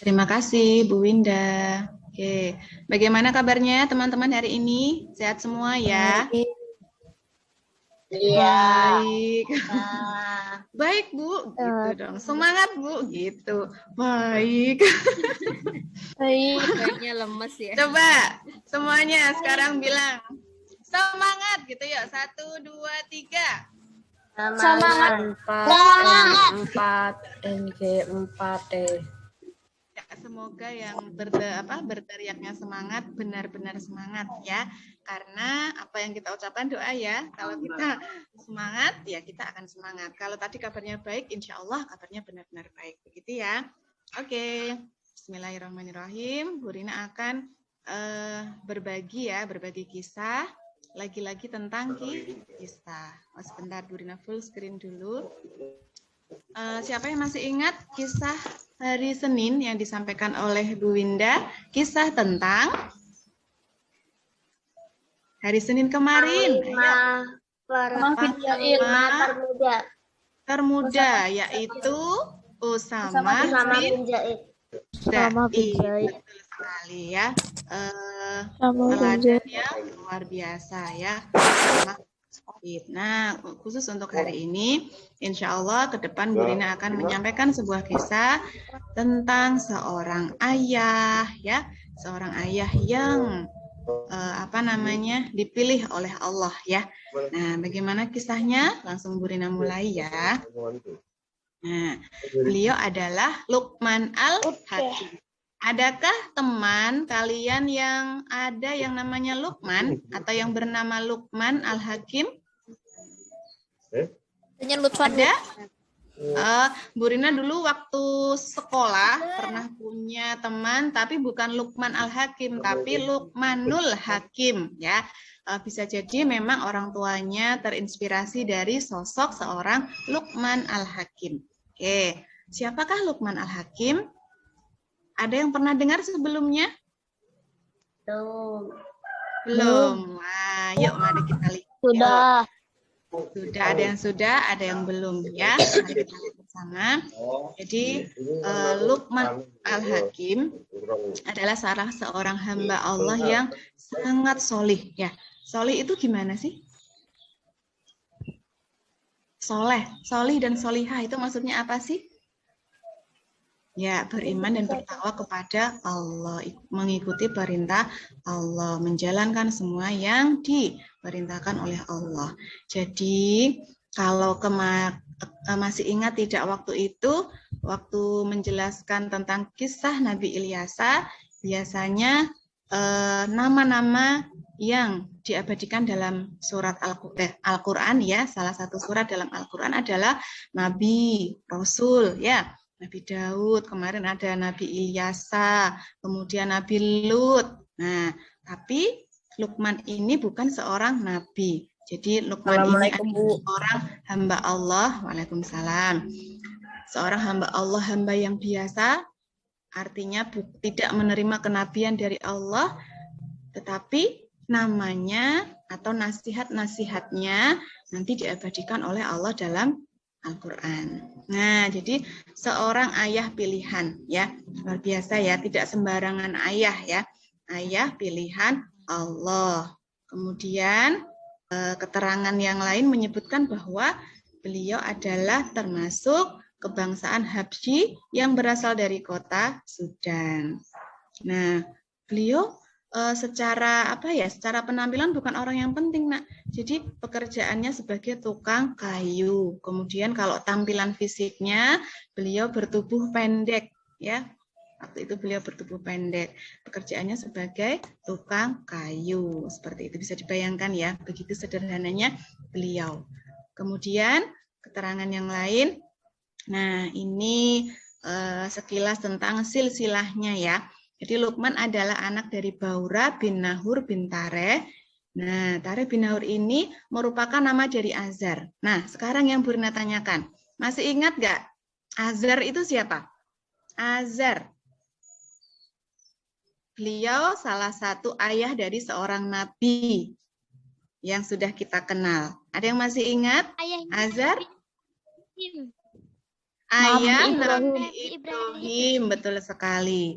Terima kasih Bu Winda. Oke, bagaimana kabarnya teman-teman hari ini? Sehat semua ya? Iya. Baik. Baik Bu, gitu dong. Semangat Bu, gitu. Baik. Baik. Kayaknya lemes ya. Coba semuanya sekarang bilang semangat gitu ya. 1, 2, 3. Semangat. 4 NG 4T. Ya, semoga yang berteriaknya semangat benar-benar semangat ya. Karena apa yang kita ucapkan doa ya. Kalau kita semangat ya kita akan semangat. Kalau tadi kabarnya baik, insya Allah kabarnya benar-benar baik. Begitu ya. Oke. Bismillahirrahmanirrahim. Bu Rina akan berbagi kisah. Lagi-lagi tentang kisah. Sebentar Bu Rina full screen dulu. Siapa yang masih ingat kisah hari Senin yang disampaikan oleh Bu Winda? Kisah tentang hari Senin kemarin. Termuda, yaitu Usama bin Zaid. Betul sekali ya. Teladan yang luar biasa ya. Nah, khusus untuk hari ini, insya Allah ke depan Bu Rina akan menyampaikan sebuah kisah tentang seorang ayah, ya, seorang ayah yang dipilih oleh Allah, ya. Nah, bagaimana kisahnya? Langsung Bu Rina mulai ya. Nah, beliau adalah Luqman Al-Hakim. Adakah teman kalian yang ada yang namanya Luqman atau yang bernama Luqman Al-Hakim? Ada? Bu Rina dulu waktu sekolah pernah punya teman, tapi bukan Luqman Al-Hakim, tapi Luqmanul Hakim, ya. Bisa jadi memang orang tuanya terinspirasi dari sosok seorang Luqman Al-Hakim. Oke, siapakah Luqman Al-Hakim? Ada yang pernah dengar sebelumnya? Belum. Wah, yuk mari kita lihat. Sudah. Sudah, ada yang sudah, ada yang belum ya. Mari kita lihat bersama. Jadi Luqman Al-Hakim adalah salah seorang hamba Allah yang sangat solih ya. Solih itu gimana sih? Solih dan solihah itu maksudnya apa sih? Ya, beriman dan bertakwa kepada Allah, mengikuti perintah Allah, menjalankan semua yang diperintahkan oleh Allah. Jadi, kalau masih ingat tidak waktu itu, waktu menjelaskan tentang kisah Nabi Ilyasa, biasanya nama-nama yang diabadikan dalam surat Al-Quran, ya, salah satu surat dalam Al-Quran adalah Nabi, Rasul, ya. Nabi Daud, kemarin ada Nabi Ilyasa, kemudian Nabi Lut. Nah, tapi Luqman ini bukan seorang nabi. Jadi Luqman ini adalah seorang hamba Allah. Waalaikumsalam. Seorang hamba Allah, hamba yang biasa, artinya tidak menerima kenabian dari Allah, tetapi namanya atau nasihat-nasihatnya nanti diabadikan oleh Allah dalam Al-Quran. Nah, jadi seorang ayah pilihan, ya, luar biasa ya, tidak sembarangan ayah ya, ayah pilihan Allah. Kemudian keterangan yang lain menyebutkan bahwa beliau adalah termasuk kebangsaan Habsyi yang berasal dari kota Sudan. Nah, beliau secara penampilan bukan orang yang penting, Nak. Jadi pekerjaannya sebagai tukang kayu. Kemudian kalau tampilan fisiknya beliau bertubuh pendek, ya. Waktu itu beliau bertubuh pendek. Pekerjaannya sebagai tukang kayu. Seperti itu bisa dibayangkan ya, begitu sederhananya beliau. Kemudian keterangan yang lain. Nah, ini sekilas tentang silsilahnya ya. Jadi Luqman adalah anak dari Baura bin Nahur bin Tareh. Nah, Tareh bin Nahur ini merupakan nama dari Azar. Nah, sekarang yang Bu Rina tanyakan, masih ingat nggak? Azar itu siapa? Azar. Beliau salah satu ayah dari seorang nabi yang sudah kita kenal. Ada yang masih ingat? Azar? Ayah Nabi Nabi Ibrahim. Ibrahim, betul sekali.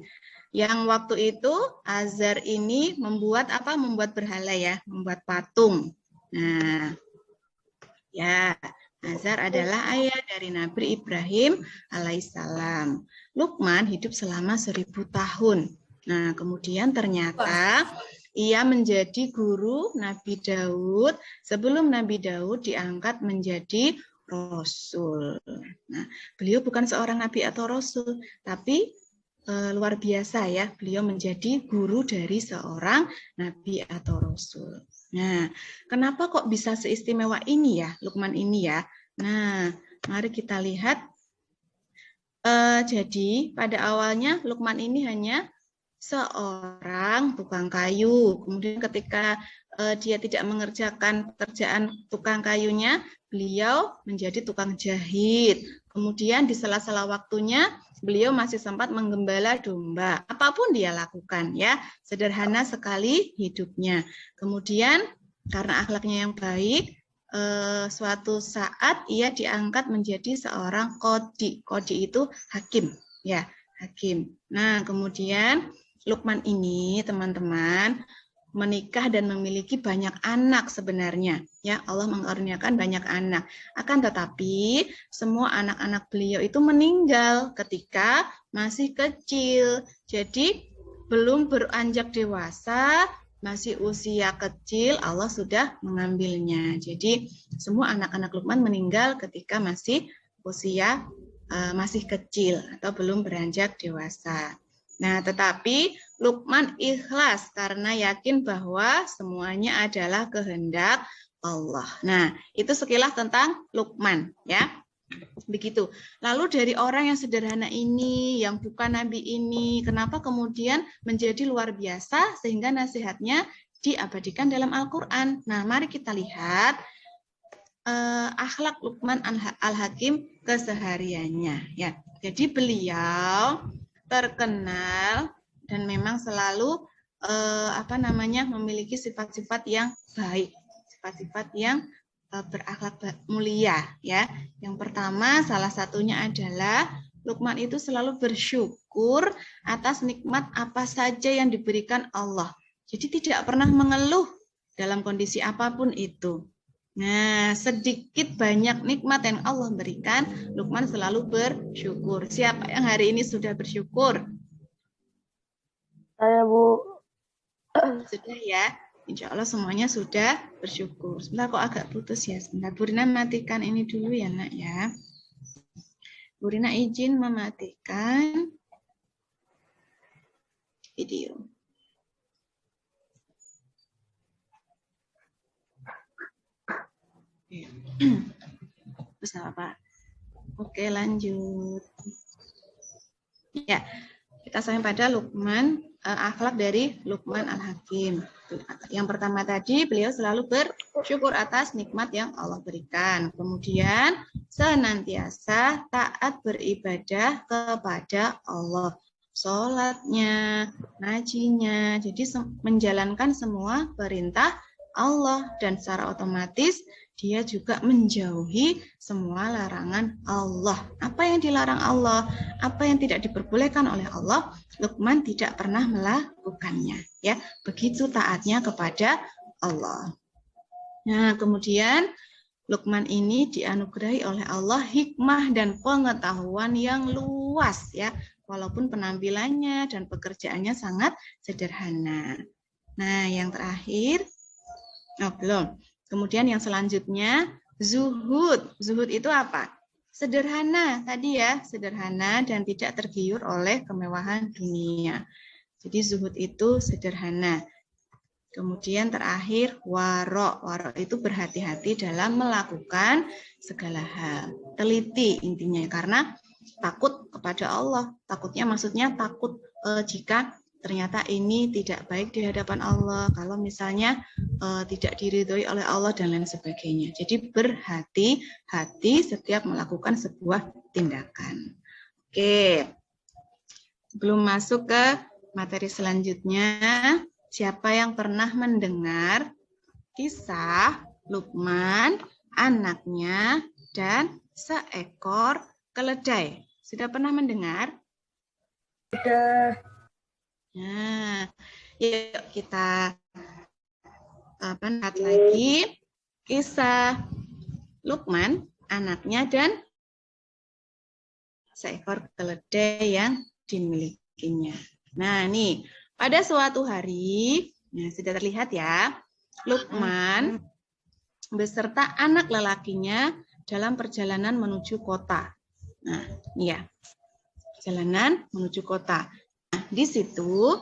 Yang waktu itu Azar ini membuat apa? Membuat berhala ya, membuat patung. Nah, ya, Azar adalah ayah dari Nabi Ibrahim alaihissalam. Lukman hidup selama 1000 tahun. Nah, kemudian ternyata ia menjadi guru Nabi Daud sebelum Nabi Daud diangkat menjadi Rasul. Nah, beliau bukan seorang Nabi atau Rasul, tapi luar biasa ya, beliau menjadi guru dari seorang Nabi atau Rasul. Nah, kenapa kok bisa seistimewa ini ya, Lukman ini ya? Nah, mari kita lihat. Jadi pada awalnya Lukman ini hanya seorang tukang kayu. Kemudian ketika dia tidak mengerjakan pekerjaan tukang kayunya, beliau menjadi tukang jahit. Kemudian di sela-sela waktunya beliau masih sempat menggembala domba. Apapun dia lakukan ya, sederhana sekali hidupnya. Kemudian karena akhlaknya yang baik, suatu saat ia diangkat menjadi seorang qadhi. Qadhi itu hakim ya, hakim. Nah, kemudian Lukman ini teman-teman menikah dan memiliki banyak anak sebenarnya ya, Allah mengaruniakan banyak anak. Akan tetapi semua anak-anak beliau itu meninggal ketika masih kecil. Jadi belum beranjak dewasa, masih usia kecil Allah sudah mengambilnya. Jadi semua anak-anak Lukman meninggal ketika masih usia masih kecil atau belum beranjak dewasa. Nah, tetapi Lukman ikhlas karena yakin bahwa semuanya adalah kehendak Allah. Nah, itu sekilas tentang Lukman ya. Begitu. Lalu dari orang yang sederhana ini, yang bukan nabi ini, kenapa kemudian menjadi luar biasa sehingga nasihatnya diabadikan dalam Al-Qur'an. Nah, mari kita lihat akhlak Lukman Al-Hakim kesehariannya ya. Jadi beliau terkenal dan memang selalu memiliki sifat-sifat yang baik, sifat-sifat yang berakhlak mulia ya. Yang pertama salah satunya adalah Lukman itu selalu bersyukur atas nikmat apa saja yang diberikan Allah. Jadi tidak pernah mengeluh dalam kondisi apapun itu. Nah, sedikit banyak nikmat yang Allah berikan, Lukman selalu bersyukur. Siapa yang hari ini sudah bersyukur? Saya, Bu. Sudah ya, insya Allah semuanya sudah bersyukur. Sebentar kok agak putus ya, sebentar. Bu Rina matikan ini dulu ya nak ya. Bu Rina izin mematikan video. Terus apa? Oke, lanjut. Ya, kita sampai pada Lukman, akhlak dari Lukman Al-Hakim. Yang pertama tadi, beliau selalu bersyukur atas nikmat yang Allah berikan. Kemudian, senantiasa taat beribadah kepada Allah. Sholatnya, ngajinya, jadi menjalankan semua perintah Allah dan secara otomatis dia juga menjauhi semua larangan Allah. Apa yang dilarang Allah, apa yang tidak diperbolehkan oleh Allah, Lukman tidak pernah melakukannya. Ya, begitu taatnya kepada Allah. Nah, kemudian Lukman ini dianugerahi oleh Allah hikmah dan pengetahuan yang luas ya, walaupun penampilannya dan pekerjaannya sangat sederhana. Nah, yang terakhir, belum. Kemudian yang selanjutnya, zuhud. Zuhud itu apa? Sederhana tadi ya, sederhana dan tidak tergiur oleh kemewahan dunia. Jadi zuhud itu sederhana. Kemudian terakhir, warok. Warok itu berhati-hati dalam melakukan segala hal. Teliti intinya, karena takut kepada Allah. Takutnya maksudnya takut jika ternyata ini tidak baik di hadapan Allah, kalau misalnya tidak diridhoi oleh Allah dan lain sebagainya. Jadi berhati-hati setiap melakukan sebuah tindakan. Oke, sebelum masuk ke materi selanjutnya, siapa yang pernah mendengar kisah Lukman, anaknya, dan seekor keledai. Sudah pernah mendengar? Sudah. Nah, yuk kita lihat lagi kisah Luqman, anaknya, dan seekor keledai yang dimilikinya. Nah, nih, pada suatu hari, nah sudah terlihat ya, Luqman beserta anak lelakinya dalam perjalanan menuju kota. Nah, ini ya, perjalanan menuju kota. Nah, di situ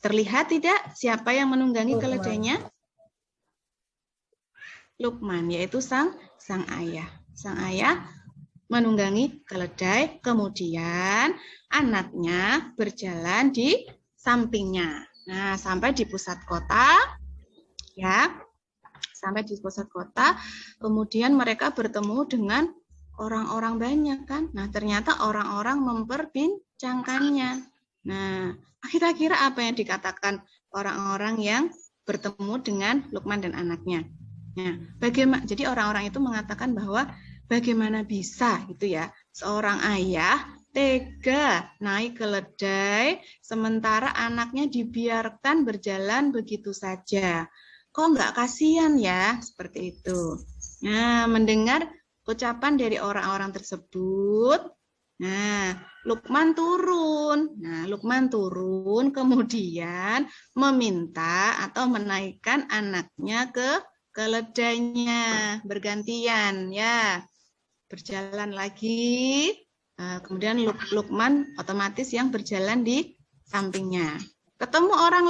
terlihat tidak siapa yang menunggangi keledainya? Luqman, yaitu sang ayah. Sang ayah menunggangi keledai, kemudian anaknya berjalan di sampingnya. Nah, sampai di pusat kota, ya, sampai di pusat kota, kemudian mereka bertemu dengan orang-orang banyak kan. Nah, ternyata orang-orang memperbincangkannya. Nah, kira-kira apa yang dikatakan orang-orang yang bertemu dengan Luqman dan anaknya? Nah, bagaimana? Jadi orang-orang itu mengatakan bahwa bagaimana bisa gitu ya, seorang ayah tega naik keledai sementara anaknya dibiarkan berjalan begitu saja. Kok nggak kasihan ya, seperti itu. Nah, mendengar ucapan dari orang-orang tersebut, nah, Luqman turun, kemudian meminta atau menaikkan anaknya ke keledainya, bergantian ya, berjalan lagi. Kemudian Luqman otomatis yang berjalan di sampingnya. Ketemu orang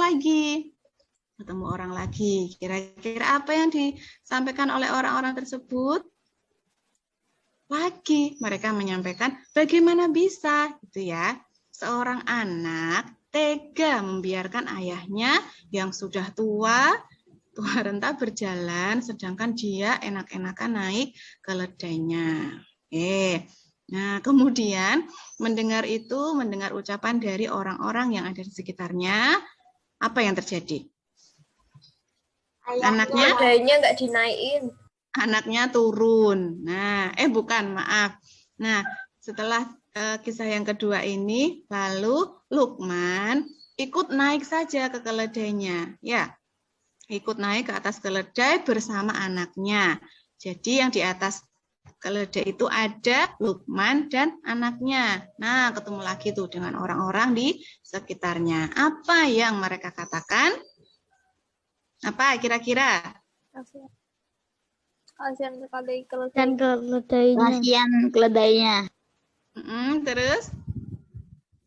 lagi. Kira-kira apa yang disampaikan oleh orang-orang tersebut? Lagi mereka menyampaikan bagaimana bisa gitu ya, seorang anak tega membiarkan ayahnya yang sudah tua renta berjalan sedangkan dia enak-enakan naik keledainya. Nah, kemudian mendengar ucapan dari orang-orang yang ada di sekitarnya, apa yang terjadi? Anaknya Keledainya nggak dinaikin. Anaknya turun. Nah, maaf. Nah, setelah kisah yang kedua ini, lalu Luqman ikut naik saja ke keledainya. Ya, ikut naik ke atas keledai bersama anaknya. Jadi yang di atas keledai itu ada Luqman dan anaknya. Nah, ketemu lagi tuh dengan orang-orang di sekitarnya. Apa yang mereka katakan? Apa kira-kira? Kasihan sekali Dan keledainya. Terus?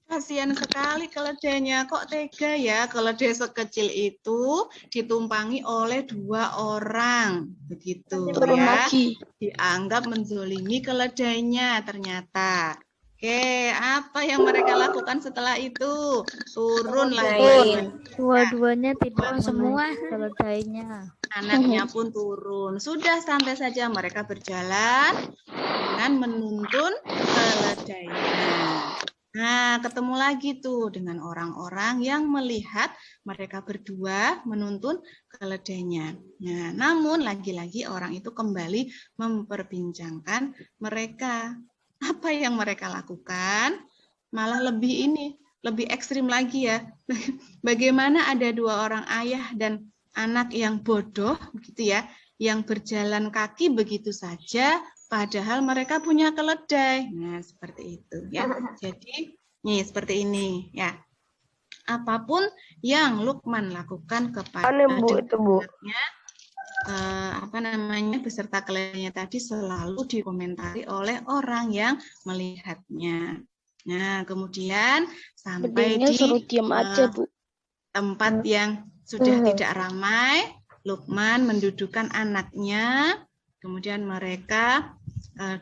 Kasihan sekali keledainya. Kok tega ya keledai sekecil itu ditumpangi oleh 2 orang. Begitu ya. Dianggap menzolimi keledainya ternyata. Oke, apa yang mereka lakukan setelah itu? Turun lagi. Dua-duanya tidak semua keledainya. Anaknya pun turun. Sudah sampai saja mereka berjalan dengan menuntun keledainya. Nah, ketemu lagi tuh dengan orang-orang yang melihat mereka berdua menuntun keledainya. Nah, namun lagi-lagi orang itu kembali memperbincangkan mereka. Apa yang mereka lakukan? Malah lebih ekstrim lagi ya. Bagaimana ada 2 orang ayah dan anak yang bodoh, begitu ya, yang berjalan kaki begitu saja, padahal mereka punya keledai. Nah, seperti itu ya. Jadi, nih seperti ini ya. Apapun yang Luqman lakukan kepada anaknya, beserta keledainya tadi selalu dikomentari oleh orang yang melihatnya. Nah, kemudian sampai di tempat yang sudah tidak ramai, Luqman mendudukkan anaknya, kemudian mereka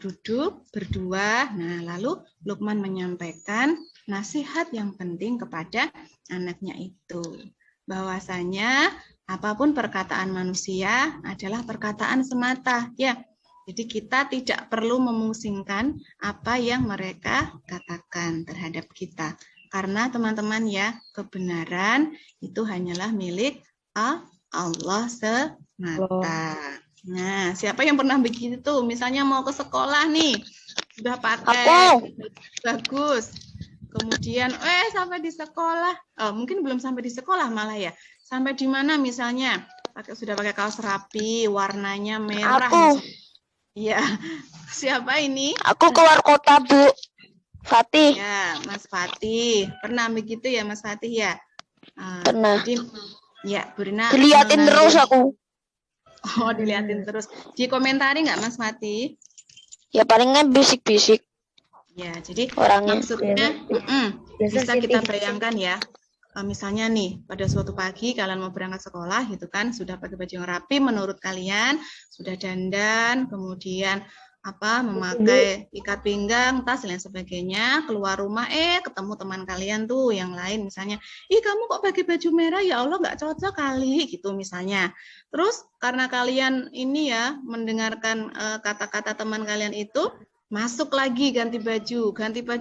duduk berdua. Nah, lalu Luqman menyampaikan nasihat yang penting kepada anaknya itu, bahwasanya apapun perkataan manusia adalah perkataan semata, ya. Jadi kita tidak perlu memusingkan apa yang mereka katakan terhadap kita. Karena teman-teman ya, kebenaran itu hanyalah milik Allah semata. Nah, siapa yang pernah begitu? Misalnya mau ke sekolah nih, sudah pakai Aku. bagus. Kemudian, sampai di sekolah, mungkin belum sampai di sekolah malah ya. Sampai di mana misalnya? Sudah pakai kaos rapi, warnanya merah. Aku. Iya. Siapa ini? Aku keluar kota, Bu. Fatih. Ya, Mas Fatih. Pernah begitu ya, Mas Fatih ya? Pernah. Jadi, ya, Bu Rina Diliatin terus aku. Oh, diliatin terus. Dikomentari nggak, Mas Fatih? Ya palingnya bisik-bisik Ya, jadi orangnya. maksudnya bisa kita bayangkan ya. Misalnya nih, pada suatu pagi kalian mau berangkat sekolah gitu kan, sudah pakai baju yang rapi menurut kalian, sudah dandan, kemudian memakai ikat pinggang, tas dan lain sebagainya, keluar rumah ketemu teman kalian tuh yang lain misalnya, ih kamu kok pakai baju merah, ya Allah nggak cocok kali gitu misalnya. Terus karena kalian ini ya mendengarkan kata-kata teman kalian itu, masuk lagi ganti baju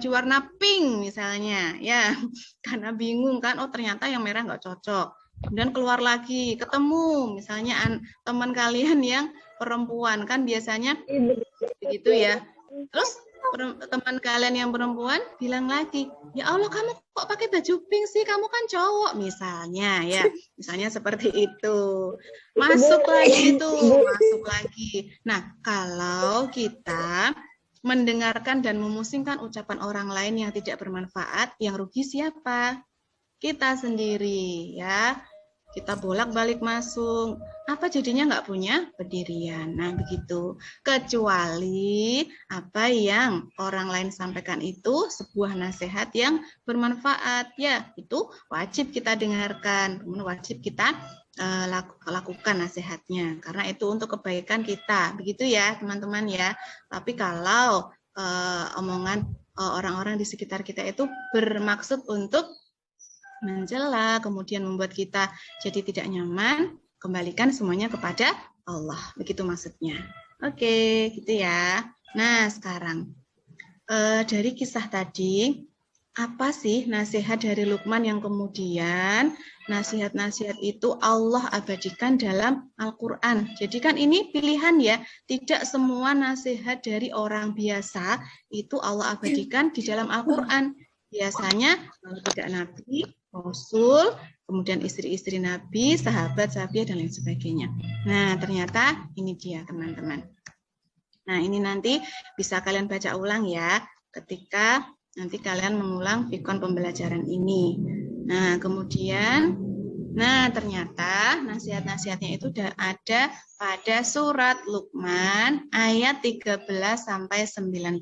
warna pink misalnya ya, karena bingung kan, oh ternyata yang merah nggak cocok. Kemudian keluar lagi ketemu misalnya teman kalian yang perempuan, kan biasanya begitu ya. Terus teman kalian yang perempuan bilang lagi, ya Allah kamu kok pakai baju pink sih, kamu kan cowok misalnya ya, misalnya seperti itu. Masuk lagi. Nah, kalau kita mendengarkan dan memusingkan ucapan orang lain yang tidak bermanfaat, yang rugi siapa? Kita sendiri ya. Kita bolak-balik masuk, apa jadinya nggak punya pendirian. Nah, begitu. Kecuali apa yang orang lain sampaikan itu sebuah nasihat yang bermanfaat, ya itu wajib kita dengarkan, kemudian wajib kita lakukan nasihatnya, karena itu untuk kebaikan kita, begitu ya teman-teman ya. Tapi kalau omongan orang-orang di sekitar kita itu bermaksud untuk mencela, kemudian membuat kita jadi tidak nyaman, kembalikan semuanya kepada Allah. Begitu maksudnya. Oke, gitu ya. Nah, sekarang dari kisah tadi, apa sih nasihat dari Luqman yang kemudian nasihat-nasihat itu Allah abadikan dalam Al-Quran. Jadi kan ini pilihan ya, tidak semua nasihat dari orang biasa itu Allah abadikan di dalam Al-Quran. Biasanya kalau tidak Nabi, Rasul, kemudian istri-istri Nabi, sahabat-sahabat, dan lain sebagainya. Nah, ternyata ini dia teman-teman. Nah, ini nanti bisa kalian baca ulang ya, ketika nanti kalian mengulang pikon pembelajaran ini. Nah, kemudian, ternyata nasihat-nasihatnya itu sudah ada pada surat Luqman ayat 13 sampai 19.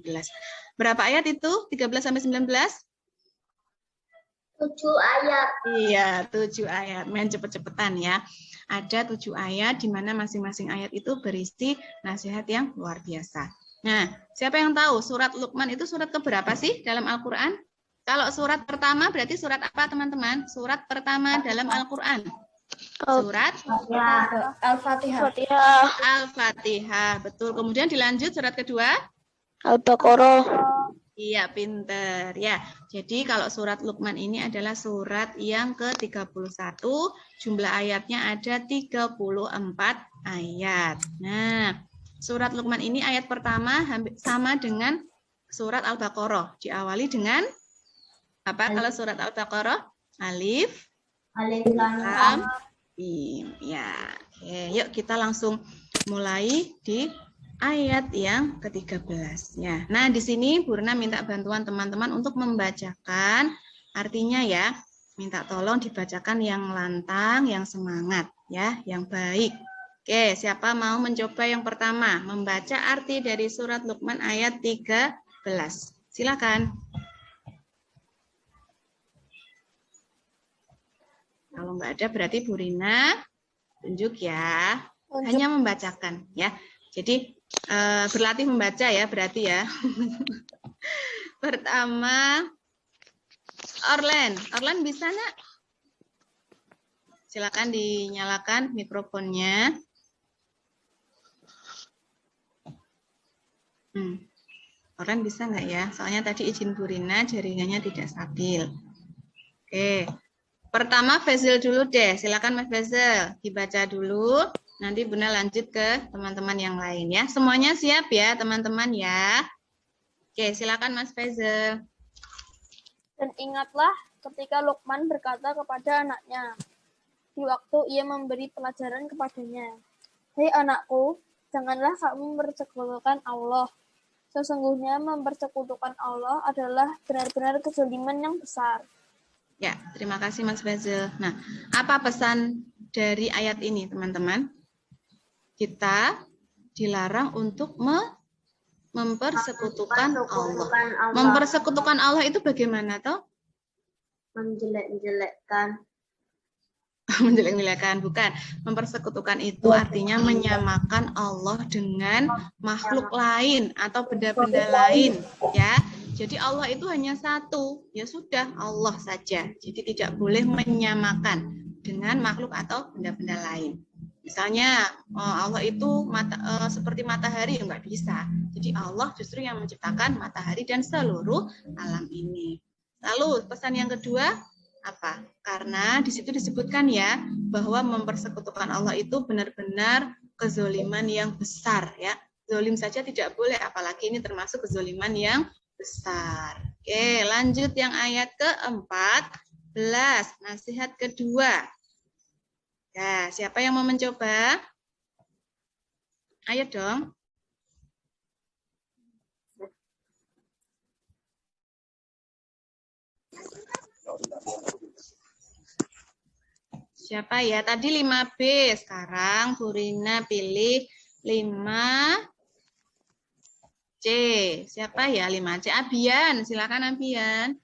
Berapa ayat itu? 13 sampai 19? 7 ayat. Iya, 7 ayat. Main cepet-cepetan ya. Ada 7 ayat di mana masing-masing ayat itu berisi nasihat yang luar biasa. Nah, siapa yang tahu surat Luqman itu surat keberapa sih dalam Al-Quran? Kalau surat pertama berarti surat apa teman-teman? Surat pertama dalam Al-Quran. Surat Al-Fatihah. Al-Fatihah, betul. Kemudian dilanjut surat kedua? Al-Baqarah. Iya, pinter ya. Jadi kalau surat Luqman ini adalah surat yang ke-31, jumlah ayatnya ada 34 ayat. Nah, surat Luqman ini ayat pertama sama dengan surat Al-Baqarah. Diawali dengan apa kalau surat Al-Baqarah? Alif, lam, mim. Ya, oke. Yuk kita langsung mulai di ayat yang ke-13 ya. Nah, di sini Bu Rina minta bantuan teman-teman untuk membacakan artinya ya. Minta tolong dibacakan yang lantang, yang semangat ya, yang baik. Oke, siapa mau mencoba yang pertama membaca arti dari surat Luqman ayat 13? Silakan. Kalau nggak ada berarti Bu Rina tunjuk ya. Hanya membacakan ya. Jadi berlatih membaca ya berarti ya. Pertama, Orlen bisa nak? Silakan dinyalakan mikrofonnya. Orlen bisa nggak ya? Soalnya tadi izin Bu Rina jaringannya tidak stabil. Oke. Pertama Faisal dulu deh. Silakan Mas Faisal dibaca dulu. Nanti Bunda lanjut ke teman-teman yang lain ya. Semuanya siap ya teman-teman ya. Oke, silakan Mas Faisal. Dan ingatlah ketika Luqman berkata kepada anaknya, di waktu ia memberi pelajaran kepadanya, "Hei anakku, janganlah kamu mempersekutukan Allah. Sesungguhnya mempersekutukan Allah adalah benar-benar kezaliman yang besar." Ya, terima kasih Mas Faisal. Nah, apa pesan dari ayat ini teman-teman? Kita dilarang untuk mempersekutukan Allah. Mempersekutukan Allah itu bagaimana toh? Menjelek-jelekkan. Menjelek-jelekan, bukan. Mempersekutukan itu artinya menyamakan Allah dengan makhluk lain atau benda-benda lain, ya. Jadi Allah itu hanya satu, ya sudah Allah saja. Jadi tidak boleh menyamakan dengan makhluk atau benda-benda lain. Misalnya Allah itu seperti matahari, ya nggak bisa. Jadi Allah justru yang menciptakan matahari dan seluruh alam ini. Lalu pesan yang kedua apa? Karena di situ disebutkan ya bahwa mempersekutukan Allah itu benar-benar kezoliman yang besar ya. Zolim saja tidak boleh, apalagi ini termasuk kezoliman yang besar. Oke, lanjut yang ayat ke-14, nasihat kedua. Ya, siapa yang mau mencoba? Ayo dong. Siapa ya? Tadi 5B, sekarang Burina pilih 5C. Siapa ya 5C? Abian, silakan Abian.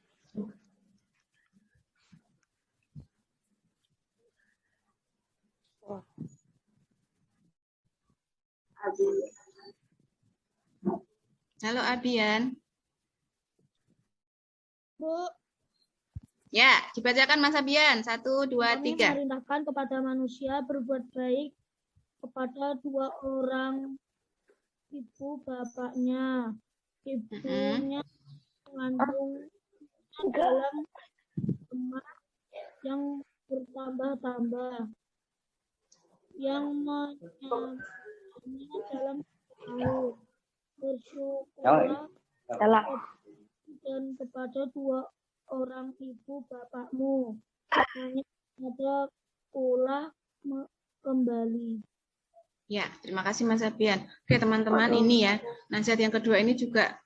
Halo Abian. Bu, Ya, dibacakan Mas Abian. 1, 2, 3. memerintahkan kepada manusia berbuat baik kepada dua orang ibu bapaknya. Ibunya mengandung dalam emas yang bertambah-tambah, yang menyatakannya dalam tahu. Bersyukurlah dan kepada dua orang ibu bapakmu, hanya ada pula kembali. Ya, terima kasih Mas Abian. Oke teman-teman, ini ya nasihat yang kedua ini juga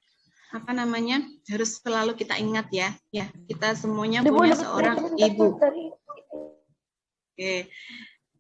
harus selalu kita ingat ya. Ya, kita semuanya punya seorang ibu. Oke,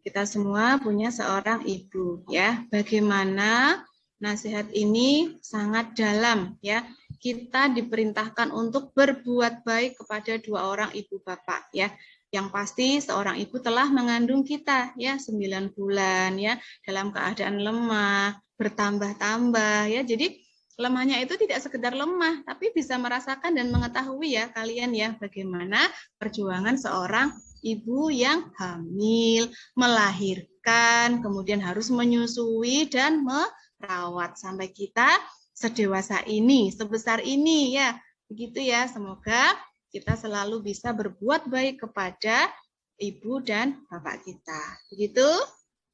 kita semua punya seorang ibu ya. Bagaimana nasihat ini sangat dalam ya. Kita diperintahkan untuk berbuat baik kepada dua orang ibu bapak ya. Yang pasti seorang ibu telah mengandung kita ya 9 bulan ya dalam keadaan lemah, bertambah-tambah ya. Jadi lemahnya itu tidak sekedar lemah tapi bisa merasakan dan mengetahui ya kalian ya bagaimana perjuangan seorang ibu yang hamil, melahirkan, kemudian harus menyusui dan merawat sampai kita sedewasa ini, sebesar ini ya. Begitu ya, semoga kita selalu bisa berbuat baik kepada ibu dan bapak kita. Begitu?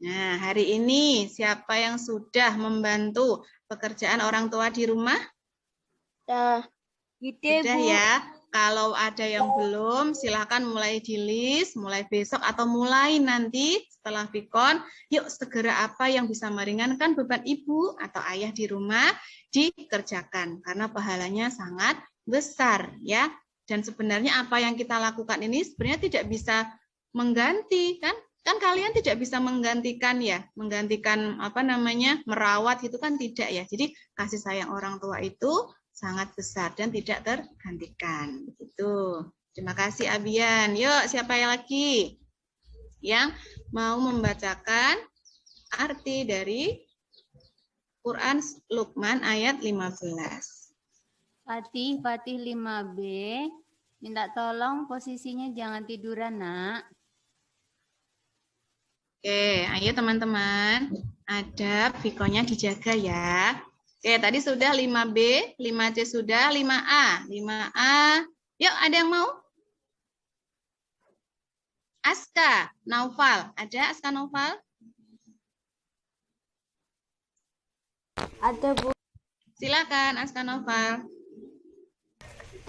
Nah, hari ini siapa yang sudah membantu pekerjaan orang tua di rumah? Sudah ya. Kalau ada yang belum, silakan mulai di list, mulai besok atau mulai nanti setelah Vikon. Yuk segera apa yang bisa meringankan beban ibu atau ayah di rumah dikerjakan karena pahalanya sangat besar ya. Dan sebenarnya apa yang kita lakukan ini sebenarnya tidak bisa mengganti kan kalian tidak bisa menggantikan ya, menggantikan merawat itu kan tidak ya. Jadi kasih sayang orang tua itu sangat besar dan tidak tergantikan. Begitu. Terima kasih Abian. Yuk, siapa yang lagi yang mau membacakan arti dari Quran Luqman ayat 15? Fatih 5B. Minta tolong posisinya jangan tiduran, Nak. Oke, ayo teman-teman. Adab, Vikonya dijaga ya. Oke, tadi sudah 5B, 5C sudah, 5A. 5A, yuk ada yang mau? Aska, Naufal. Ada Aska Naufal? Ada, Bu. Silakan Askanova.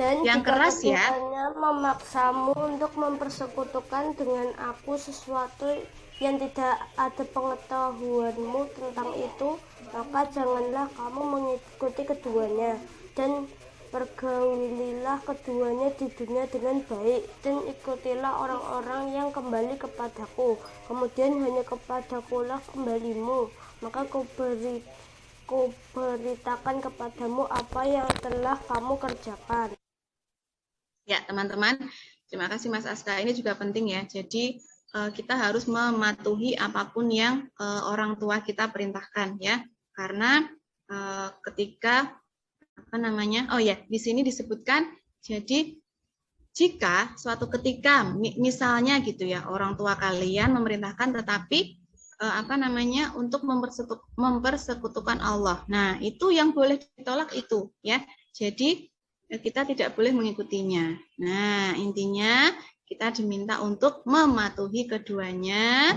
Dan Yang jika keras ya. keduanya memaksamu untuk mempersekutukan dengan aku sesuatu yang tidak ada pengetahuanmu tentang itu, maka janganlah kamu mengikuti keduanya, dan pergaulilah keduanya di dunia dengan baik, dan ikutilah orang-orang yang kembali kepadaku, kemudian hanya kepadakulah kembalimu, maka kuberitakan kepadamu apa yang telah kamu kerjakan. Ya, teman-teman, terima kasih Mas Aska. Ini juga penting ya. Jadi kita harus mematuhi apapun yang orang tua kita perintahkan ya. Karena ketika di sini disebutkan, jadi jika suatu ketika misalnya gitu ya, orang tua kalian memerintahkan tetapi untuk mempersekutukan Allah. Nah, itu yang boleh ditolak itu ya. Jadi kita tidak boleh mengikutinya. Nah, intinya kita diminta untuk mematuhi keduanya,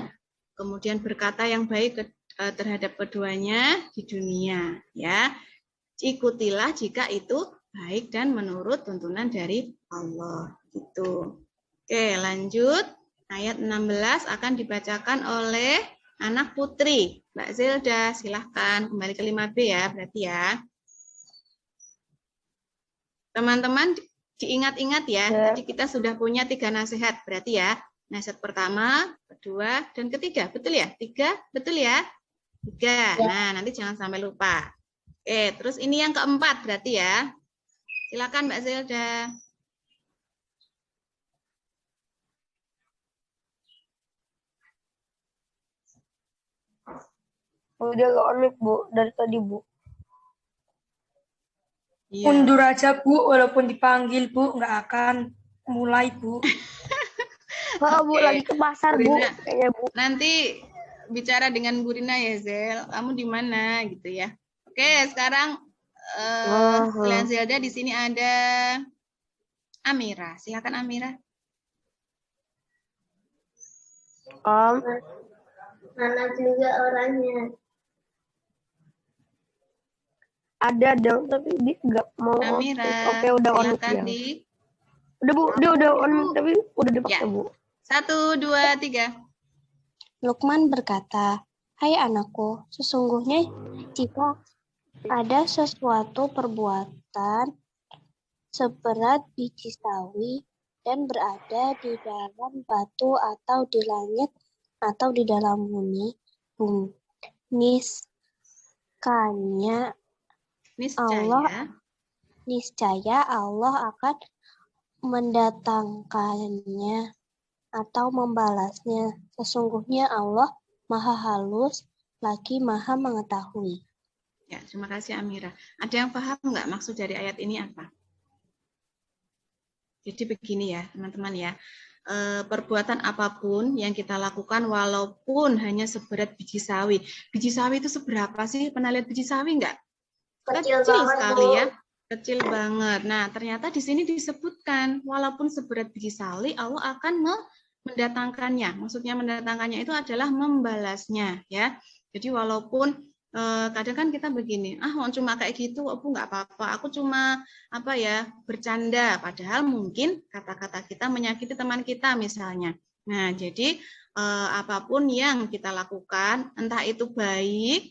kemudian berkata yang baik terhadap keduanya di dunia, ya. Ikutilah jika itu baik dan menurut tuntunan dari Allah. Gitu. Oke, lanjut. Ayat 16 akan dibacakan oleh anak putri. Mbak Zilda, silahkan kembali ke 5B ya, berarti ya. Teman-teman diingat-ingat ya, tadi kita sudah punya 3 nasihat, berarti ya. Nasihat pertama, kedua, dan ketiga, betul ya? 3, betul ya? 3, nah nanti jangan sampai lupa. Oke, terus ini yang keempat berarti ya. Silakan Mbak Zelda. Udah on-mic, Bu, dari tadi, Bu. Iya. Mundur aja, Bu, walaupun dipanggil, Bu, nggak akan mulai, Bu. Bu, lagi ke pasar, Bu. Rina, Kayaknya, Bu. nanti bicara dengan Bu Rina ya, Zel. Kamu di mana gitu ya. Oke, sekarang selain Zelda di sini ada Amira. Silakan Amira. Mana juga orangnya? Ada dong, tapi dia nggak mau. Amira. Oke, udah on Silakan ya. di. Udah, Bu, udah on, tapi udah dipaksa, Ya. Bu. 1, 2, 3. Lukman berkata, "Hai anakku, sesungguhnya jika ada sesuatu perbuatan seberat biji sawi dan berada di dalam batu atau di langit atau di dalam bumi, niscaya Allah akan mendatangkannya atau membalasnya. Sesungguhnya Allah Maha Halus lagi Maha Mengetahui." Ya, terima kasih Amira. Ada yang paham nggak maksud dari ayat ini apa? Jadi begini ya, teman-teman ya. Perbuatan apapun yang kita lakukan walaupun hanya seberat biji sawi. Biji sawi itu seberapa sih? Pernah lihat biji sawi nggak? Kecil sekali ya. Kecil banget. Nah, ternyata di sini disebutkan walaupun seberat biji sawi, Allah akan mendatangkannya. Maksudnya mendatangkannya itu adalah membalasnya ya. Jadi walaupun kadang kan kita begini, cuma kayak gitu, aku nggak apa-apa, aku cuma bercanda, padahal mungkin kata-kata kita menyakiti teman kita misalnya. Nah, jadi apapun yang kita lakukan, entah itu baik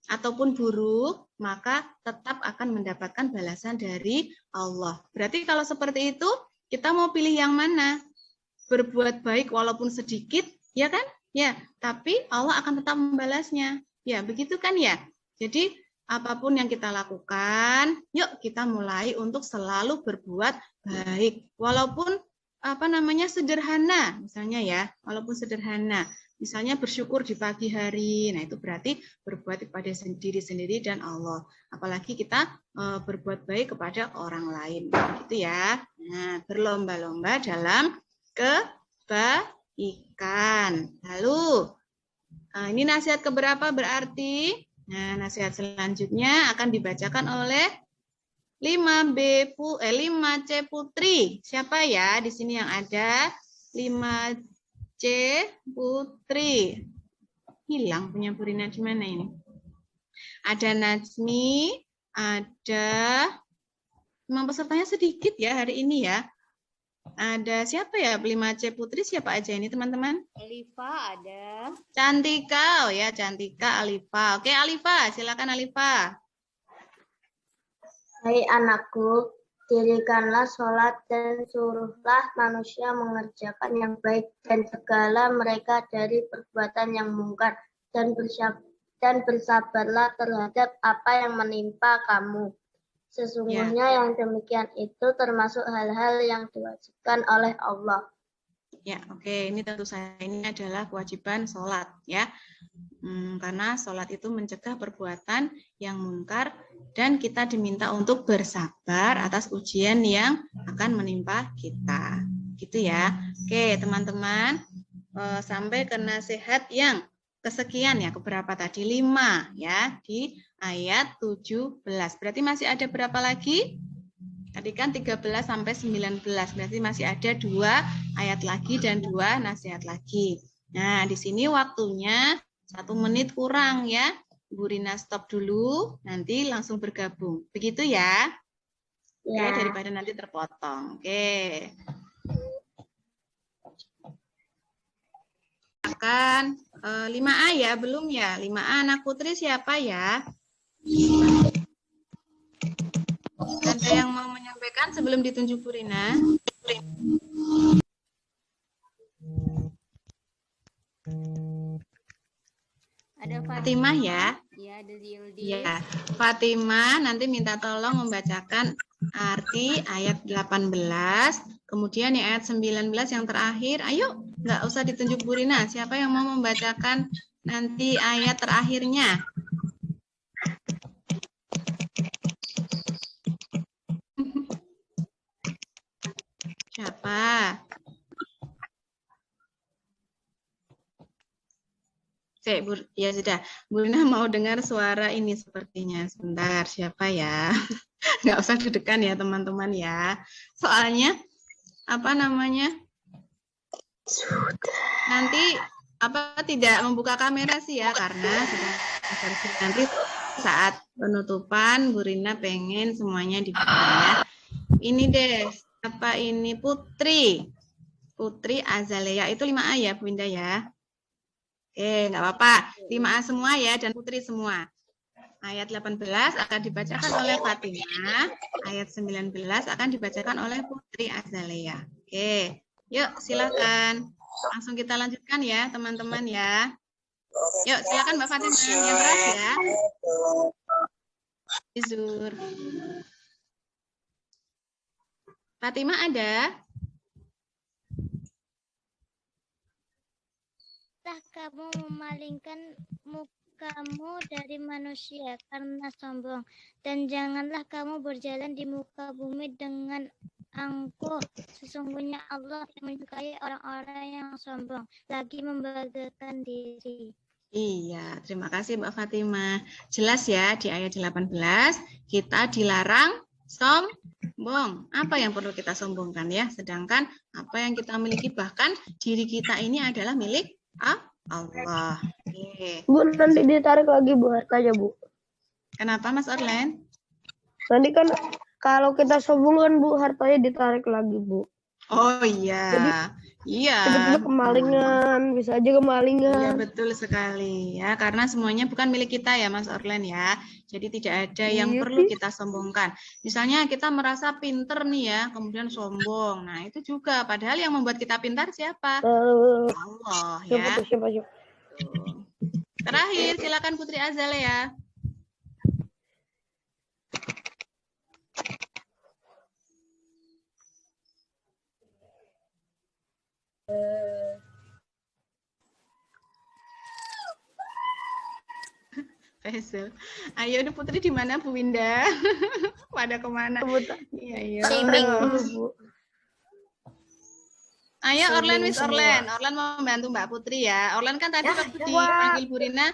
ataupun buruk, maka tetap akan mendapatkan balasan dari Allah. Berarti kalau seperti itu, kita mau pilih yang mana? Berbuat baik walaupun sedikit, ya kan? Ya, tapi Allah akan tetap membalasnya. Ya, begitu kan ya? Jadi, apapun yang kita lakukan, yuk kita mulai untuk selalu berbuat baik. Walaupun sederhana, misalnya ya, walaupun sederhana. Misalnya bersyukur di pagi hari. Nah, itu berarti berbuat kepada diri sendiri dan Allah. Apalagi kita berbuat baik kepada orang lain. Gitu ya. Nah, berlomba-lomba dalam kebaikan. Lalu ini nasihat keberapa berarti? Nah, nasihat selanjutnya akan dibacakan oleh 5C Putri. Siapa ya di sini yang ada? 5C Putri. Hilang punya Bu Rina di mana ini? Ada Najmi, ada memang pesertanya sedikit ya hari ini ya. Ada siapa ya? 5C Putri siapa aja ini teman-teman? Alifa ada. Cantika, oh ya Cantika, Alifa. Oke Alifa, silakan Alifa. Hai anakku, dirikanlah sholat dan suruhlah manusia mengerjakan yang baik dan segala mereka dari perbuatan yang mungkar dan bersabarlah terhadap apa yang menimpa kamu. Sesungguhnya yang demikian itu termasuk hal-hal yang diwajibkan oleh Allah. Ya, oke. Ini tentu saja ini adalah kewajiban sholat ya. Karena sholat itu mencegah perbuatan yang mungkar dan kita diminta untuk bersabar atas ujian yang akan menimpa kita. Gitu ya. Oke, teman-teman. Sampai ke nasihat yang kesekian ya, keberapa tadi? 5 ya, di ayat 17. Berarti masih ada berapa lagi? Tadi kan 13 sampai 19. Berarti masih ada 2 ayat lagi dan 2 nasihat lagi. Nah, di sini waktunya 1 menit kurang ya. Bu Rina stop dulu, nanti langsung bergabung. Begitu ya? Ya, daripada nanti terpotong. Oke. Akan 5A ya, belum ya? 5A anak putri siapa ya? Ada yang mau menyampaikan sebelum ditunjuk Bu Rina? Ada Fatimah ya? Iya, ada Zildi. Ya, Fatimah nanti minta tolong membacakan arti ayat 18, kemudian yang ayat 19 yang terakhir. Ayo, nggak usah ditunjuk Bu Rina. Siapa yang mau membacakan nanti ayat terakhirnya? Siapa? Ya sudah. Bu Rina mau dengar suara ini sepertinya. Sebentar, siapa ya? Nggak usah deg-degan ya teman-teman ya. Soalnya apa namanya? Nanti tidak membuka kamera sih ya karena nanti saat penutupan Bu Rina pengen semuanya dibuka ya. Ini deh, apa ini Putri Azalea itu 5A ya Bu Indah ya. Oke, nggak apa-apa. 5A semua ya dan Putri semua. Ayat 18 akan dibacakan oleh Fatimah, ayat 19 akan dibacakan oleh Putri Azalea. Oke, yuk silakan. Langsung kita lanjutkan ya teman-teman ya. Yuk silakan Mbak Fatimah yang keras ya. Izur. Fatimah ada? Kamu memalingkan mukamu dari manusia karena sombong, dan janganlah kamu berjalan di muka bumi dengan angkuh. Sesungguhnya Allah yang menyukai orang-orang yang sombong, lagi membanggakan diri. Iya, terima kasih Mbak Fatimah. Jelas ya di ayat 18 kita dilarang sombong. Apa yang perlu kita sombongkan ya? Sedangkan apa yang kita miliki bahkan diri kita ini adalah milik Allah. Oke. Bu, nanti ditarik lagi Bu hartanya Bu. Kenapa Mas Orlen? Nanti kan kalau kita sombong kan Bu hartanya ditarik lagi Bu. Oh iya. Jadi, iya. Tiba-tiba kemalingan, bisa aja kemalingan. Iya betul sekali ya, karena semuanya bukan milik kita ya Mas Orlen ya. Jadi tidak ada yang perlu kita sombongkan. Misalnya kita merasa pinter nih ya, kemudian sombong. Nah itu juga, padahal yang membuat kita pintar siapa? Allah ya. Siapa. Terakhir, silakan Putri Azalea. Faisal. Ayo nih Putri di mana Bu Winda? Pada kemana? Iya. Ayo Orlen Orlen mau membantu Mbak Putri ya. Orlen kan tadi waktu dipanggil Bu Rina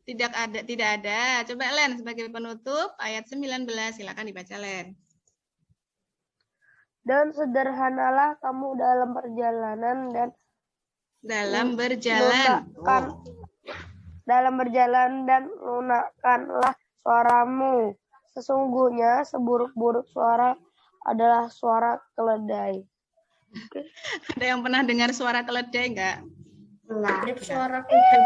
tidak ada. Coba Len sebagai penutup ayat 19 silakan dibaca Len. Dan sederhanalah kamu dalam perjalanan dan dalam berjalan. dalam berjalan dan lunakkanlah suaramu. Sesungguhnya seburuk-buruk suara adalah suara keledai. Ada yang pernah dengar suara keledai enggak? Mirip suara kuda.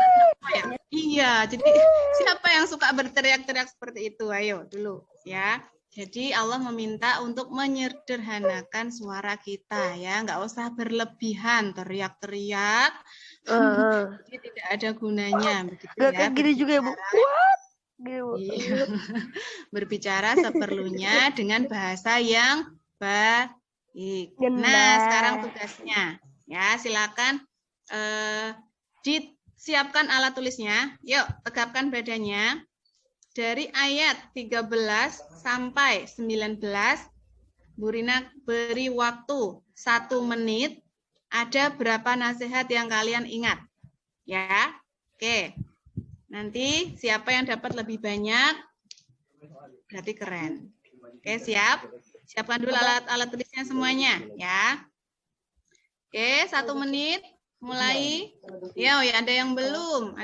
Iya, jadi siapa yang suka berteriak-teriak seperti itu? Ayo dulu ya. Jadi Allah meminta untuk menyederhanakan suara kita ya, nggak usah berlebihan teriak-teriak. Jadi tidak ada gunanya begitu Gak ya. kayak gini juga ya Bu. Iya. Berbicara seperlunya dengan bahasa yang baik. Nah, sekarang tugasnya ya, silakan disiapkan alat tulisnya. Yuk, tegapkan badannya. Dari ayat 13 sampai 19, Bu Rina beri waktu 1 menit. Ada berapa nasihat yang kalian ingat? Ya, oke. Nanti siapa yang dapat lebih banyak, berarti keren. Oke, siap? Siapkan dulu alat tulisnya semuanya, ya. Oke, 1 menit. Mulai. Ya, ada yang belum.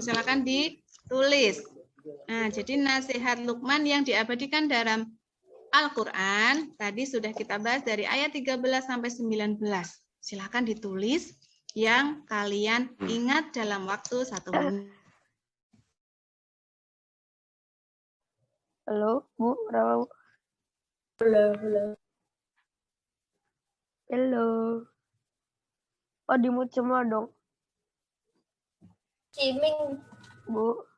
Silakan ditulis. Nah, jadi nasihat Luqman yang diabadikan dalam Al-Quran tadi sudah kita bahas dari ayat 13 sampai 19. Silakan ditulis yang kalian ingat dalam waktu 1 menit. Halo, Bu. Halo. Halo. Oh, di-mute semua dong. Ciming. Bu.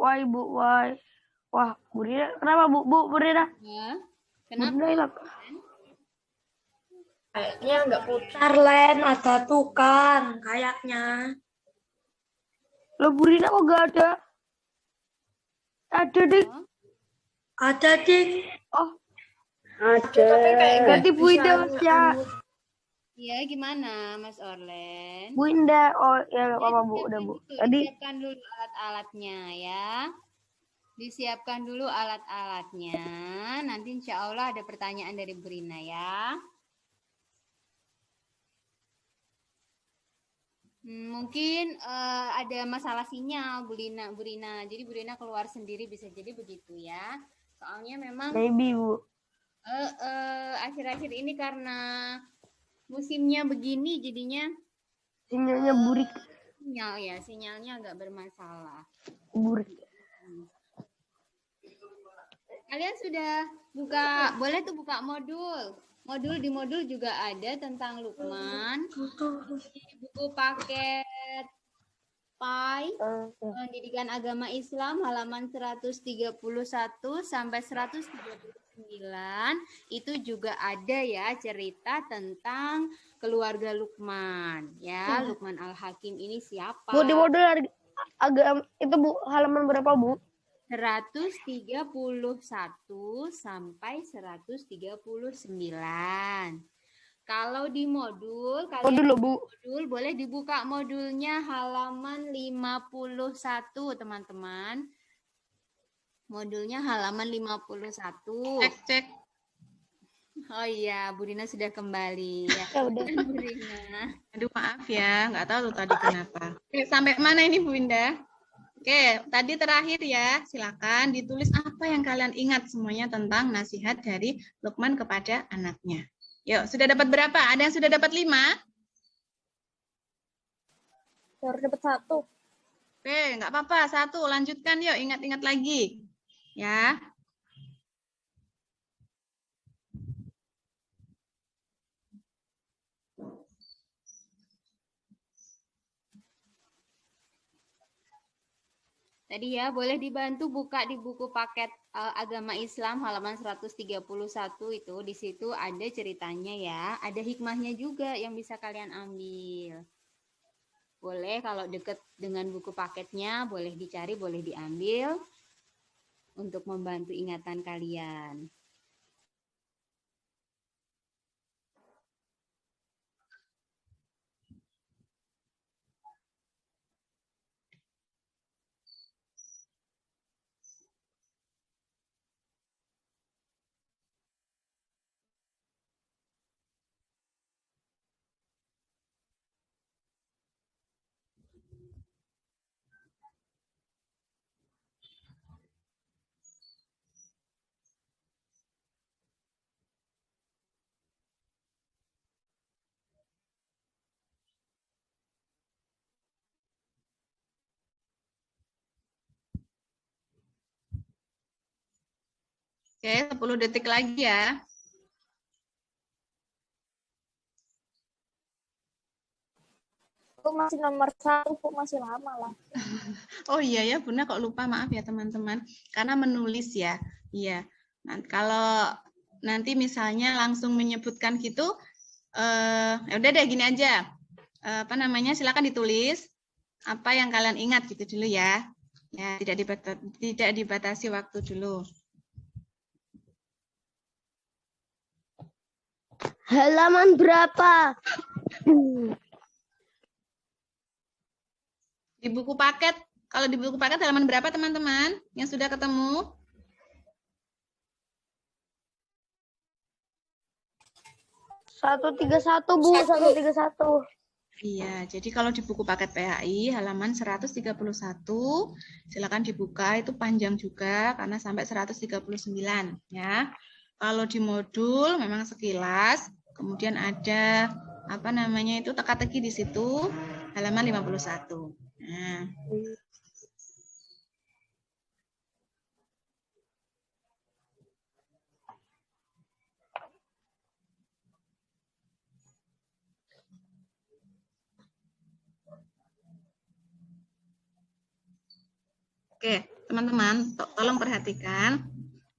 Why, Bu? Why? Wah, Bu Rina. Kenapa, Bu? Bu Rina? Ya, Bu Rina hilang. Kayaknya nggak putar. Len, ada tuh kan kayaknya. Loh, Bu Rina kok gak ada? Ada, Dik. Ada, Dik. Oh. Ada. Tapi kayak Ganti Bu Indah, ya. Iya, gimana Mas Orlen? Bu Indah. Oh, ya nggak apa-apa, Bu. Udah, Bu. Tadi Disiapkan dulu alat-alatnya ya. Disiapkan dulu alat-alatnya. Nanti insya Allah ada pertanyaan dari Bu Rina ya. Mungkin ada masalah sinyal Bu Rina. Jadi Bu Rina keluar sendiri bisa jadi begitu ya. Soalnya memang maybe, Bu. Akhir-akhir ini karena musimnya begini jadinya Sinyalnya burik. Sinyalnya agak bermasalah. Burik. Kalian sudah buka, boleh tuh buka modul. Di modul juga ada tentang Luqman. Di buku paket PAI, Pendidikan Agama Islam halaman 131 sampai 139 itu juga ada ya cerita tentang keluarga Luqman ya. Luqman Al-Hakim ini siapa? Bu, di modul agak itu Bu, halaman berapa, Bu? 131 sampai 139. Kalau di modul, modul boleh dibuka modulnya halaman 51, teman-teman. Modulnya halaman 51. Cek. Oh iya, Bu Rina sudah kembali. Ya, udah. Bu Rina. Aduh, maaf ya, nggak tahu tuh tadi kenapa. Oke, sampai mana ini Bu Indah? Oke, tadi terakhir ya, silakan ditulis apa yang kalian ingat semuanya tentang nasihat dari Luqman kepada anaknya. Yuk, sudah dapat berapa? Ada yang sudah dapat 5? Baru dapat 1. Oke, nggak apa-apa. 1, lanjutkan yuk, ingat-ingat lagi. Ya. Tadi ya, boleh dibantu buka di buku paket Agama Islam halaman 131 itu. Di situ ada ceritanya ya. Ada hikmahnya juga yang bisa kalian ambil. Boleh kalau deket dengan buku paketnya, boleh dicari, boleh diambil untuk membantu ingatan kalian. Oke, 10 detik lagi ya. Aku masih nomor 1, Bu, masih lama lah. Oh iya ya, Bunda kok lupa, maaf ya teman-teman. Karena menulis ya. Iya. Nah, kalau nanti misalnya langsung menyebutkan gitu, ya udah deh gini aja. Apa namanya? Silakan ditulis apa yang kalian ingat gitu dulu ya. Ya, tidak dibatasi waktu dulu. Halaman berapa? Di buku paket, kalau di buku paket halaman berapa teman-teman yang sudah ketemu? Satu 131 Bu, 131. Iya, jadi kalau di buku paket PHI halaman 131, silakan dibuka, itu panjang juga karena sampai 139 ya. Kalau di modul memang sekilas, kemudian ada apa namanya itu teka-teki di situ halaman 51. Nah, oke, teman-teman, tolong perhatikan.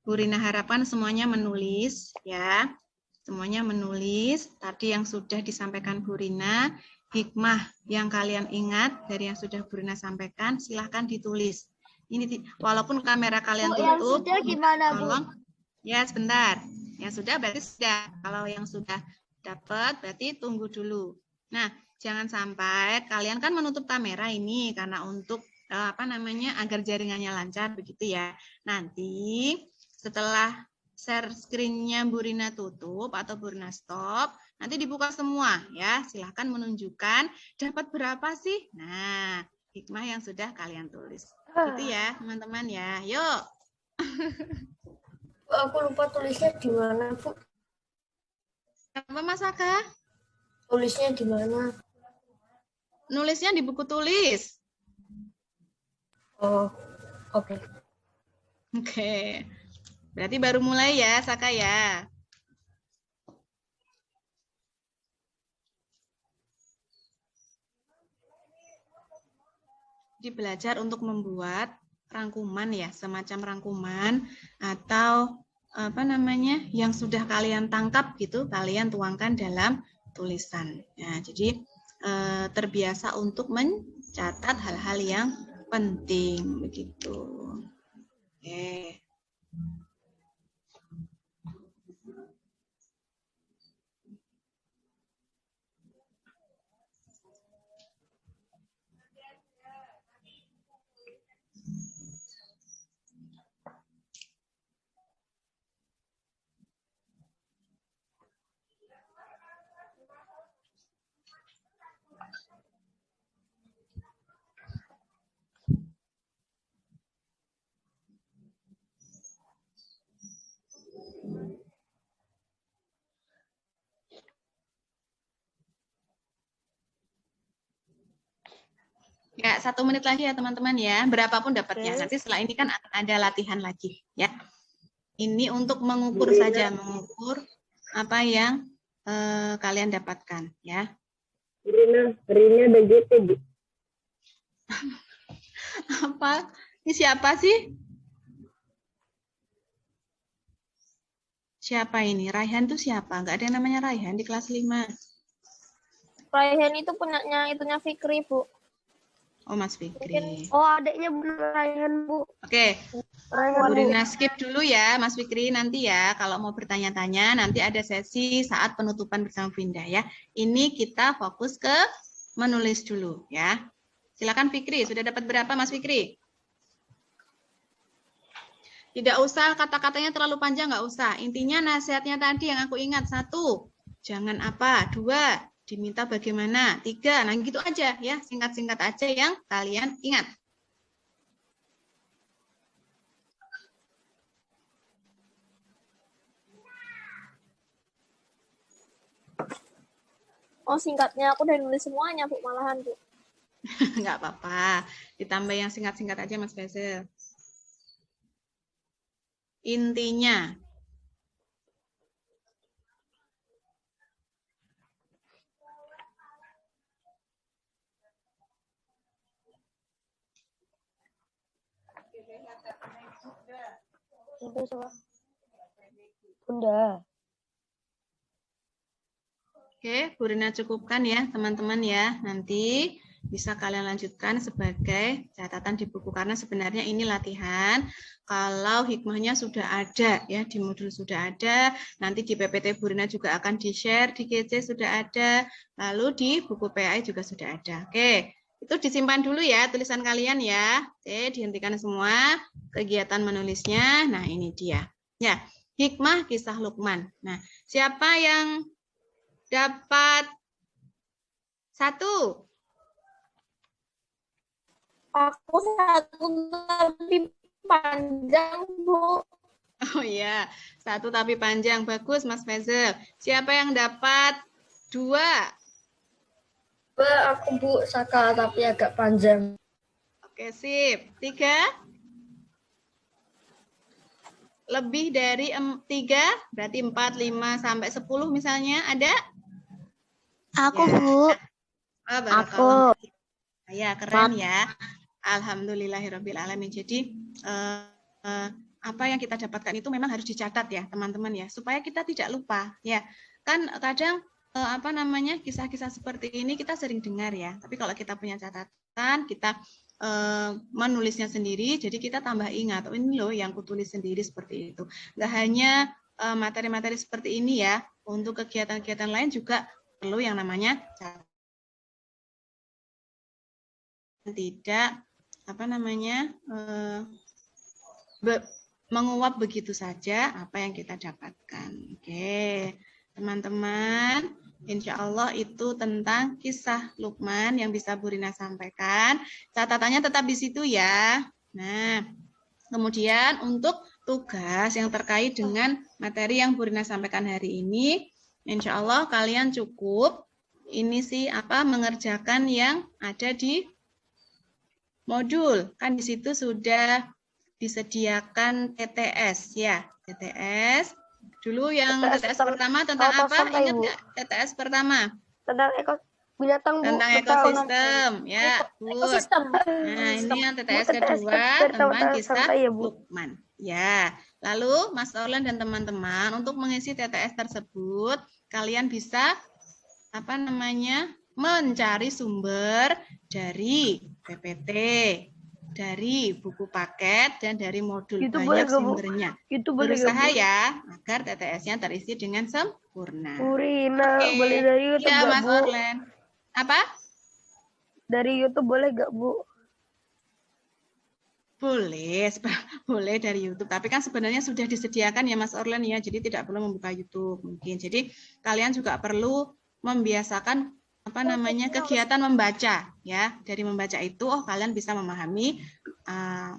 Bu Rina harapkan semuanya menulis ya. Semuanya menulis. Tadi yang sudah disampaikan Bu Rina, hikmah yang kalian ingat dari yang sudah Bu Rina sampaikan, silahkan ditulis. Ini walaupun kamera kalian tutup, yang sudah gimana, Bu? tolong ya sebentar. Yang sudah berarti sudah. Kalau yang sudah dapat berarti tunggu dulu. Nah, jangan sampai kalian kan menutup kamera ini karena untuk apa namanya agar jaringannya lancar begitu ya. Nanti setelah share screen-nya Bu Rina tutup atau Bu Rina stop, nanti dibuka semua ya. Silahkan menunjukkan dapat berapa sih. Nah, hikmah yang sudah kalian tulis. Gitu ya, teman-teman ya. Yuk. Aku lupa tulisnya di mana, Bu. Apa Mas Aka? Tulisnya di mana? Nulisnya di buku tulis. Oh, oke. Oke. Berarti baru mulai ya, Saka ya. Jadi belajar untuk membuat rangkuman ya, semacam rangkuman atau apa namanya yang sudah kalian tangkap gitu, kalian tuangkan dalam tulisan. Ya, jadi terbiasa untuk mencatat hal-hal yang penting begitu. Oke. Ya, 1 menit lagi ya teman-teman ya. Berapapun dapatnya. Nanti setelah ini kan akan ada latihan lagi ya. Ini untuk mengukur saja, mengukur apa yang kalian dapatkan ya. Rina ada GT, Bu. Apa? Ini siapa sih? Siapa ini? Raihan tuh siapa? Enggak ada yang namanya Raihan di kelas 5. Raihan itu itunya Fikri, Bu. Oh, Mas Fikri. Oh, adiknya Bu Raihan, Bu. Oke. Bu Rina skip dulu ya, Mas Fikri. Nanti ya, kalau mau bertanya-tanya, nanti ada sesi saat penutupan bersama Vinda ya. Ini kita fokus ke menulis dulu ya. Silakan Fikri, sudah dapat berapa Mas Fikri? Tidak usah kata-katanya terlalu panjang, nggak usah. Intinya nasihatnya tadi yang aku ingat. 1, jangan apa. 2, diminta bagaimana. 3, nah gitu aja ya. Singkat-singkat aja yang kalian ingat. Oh, singkatnya aku udah nulis semuanya, Bu, malahan, Bu. Nggak apa-apa. Ditambah yang singkat-singkat aja Mas Basil. intinya. Bunda. Oke, Bu Rina cukupkan ya teman-teman ya. Nanti bisa kalian lanjutkan sebagai catatan di buku karena sebenarnya ini latihan. Kalau hikmahnya sudah ada ya di modul sudah ada, nanti di PPT Bu Rina juga akan di-share, di GC sudah ada, lalu di buku PAI juga sudah ada. Oke, itu disimpan dulu ya tulisan kalian ya. Oke, dihentikan semua kegiatan menulisnya. Nah, ini dia. Ya, hikmah kisah Luqman. Nah, siapa yang dapat 1? Aku 1 tapi panjang, Bu. Oh iya, 1 tapi panjang. Bagus, Mas Faisal. Siapa yang dapat 2? Aku Bu Saka tapi agak panjang. Oke, sip. 3? Lebih dari 3? Berarti 4, 5, sampai 10 misalnya. Ada? Aku, Ya. Bu. Oh, barakallah. Ya, keren ya. Alhamdulillahirrabbilalamin. Jadi, apa yang kita dapatkan itu memang harus dicatat ya, teman-teman ya, supaya kita tidak lupa. Ya, kan kadang kisah-kisah seperti ini kita sering dengar ya. Tapi kalau kita punya catatan, kita menulisnya sendiri, jadi kita tambah ingat. Oh, ini loh yang kutulis sendiri seperti itu. Nggak hanya materi-materi seperti ini ya, untuk kegiatan-kegiatan lain juga perlu yang namanya catatan. Tidak menguap begitu saja apa yang kita dapatkan. Oke, teman-teman, insya Allah itu tentang kisah Luqman yang bisa Bu Rina sampaikan. Catatannya tetap di situ ya. Nah, kemudian untuk tugas yang terkait dengan materi yang Bu Rina sampaikan hari ini, insya Allah kalian cukup ini sih mengerjakan yang ada di modul. Kan di situ sudah disediakan TTS ya. TTS. Dulu yang TTS pertama tentang apa? Ingat nggak TTS pertama? Tentang binatang, Bu. Tentang ekosistem. Ya, good. Nah, ini yang TTS kedua tentang kisah Luqman. Ya, lalu Mas Orlan dan teman-teman untuk mengisi TTS tersebut, kalian bisa mencari sumber dari PPT, dari buku paket, dan dari modul. Itu banyak sumbernya. Berusaha ya, agar TTS-nya terisi dengan sempurna. Bu Rina, boleh dari YouTube ya, gak, Mas Bu? Orlen. Apa? Dari YouTube boleh gak, Bu? Boleh, boleh dari YouTube. Tapi kan sebenarnya sudah disediakan ya Mas Orlen ya, jadi tidak perlu membuka YouTube mungkin. Jadi kalian juga perlu membiasakan kegiatan membaca ya. Dari membaca itu kalian bisa memahami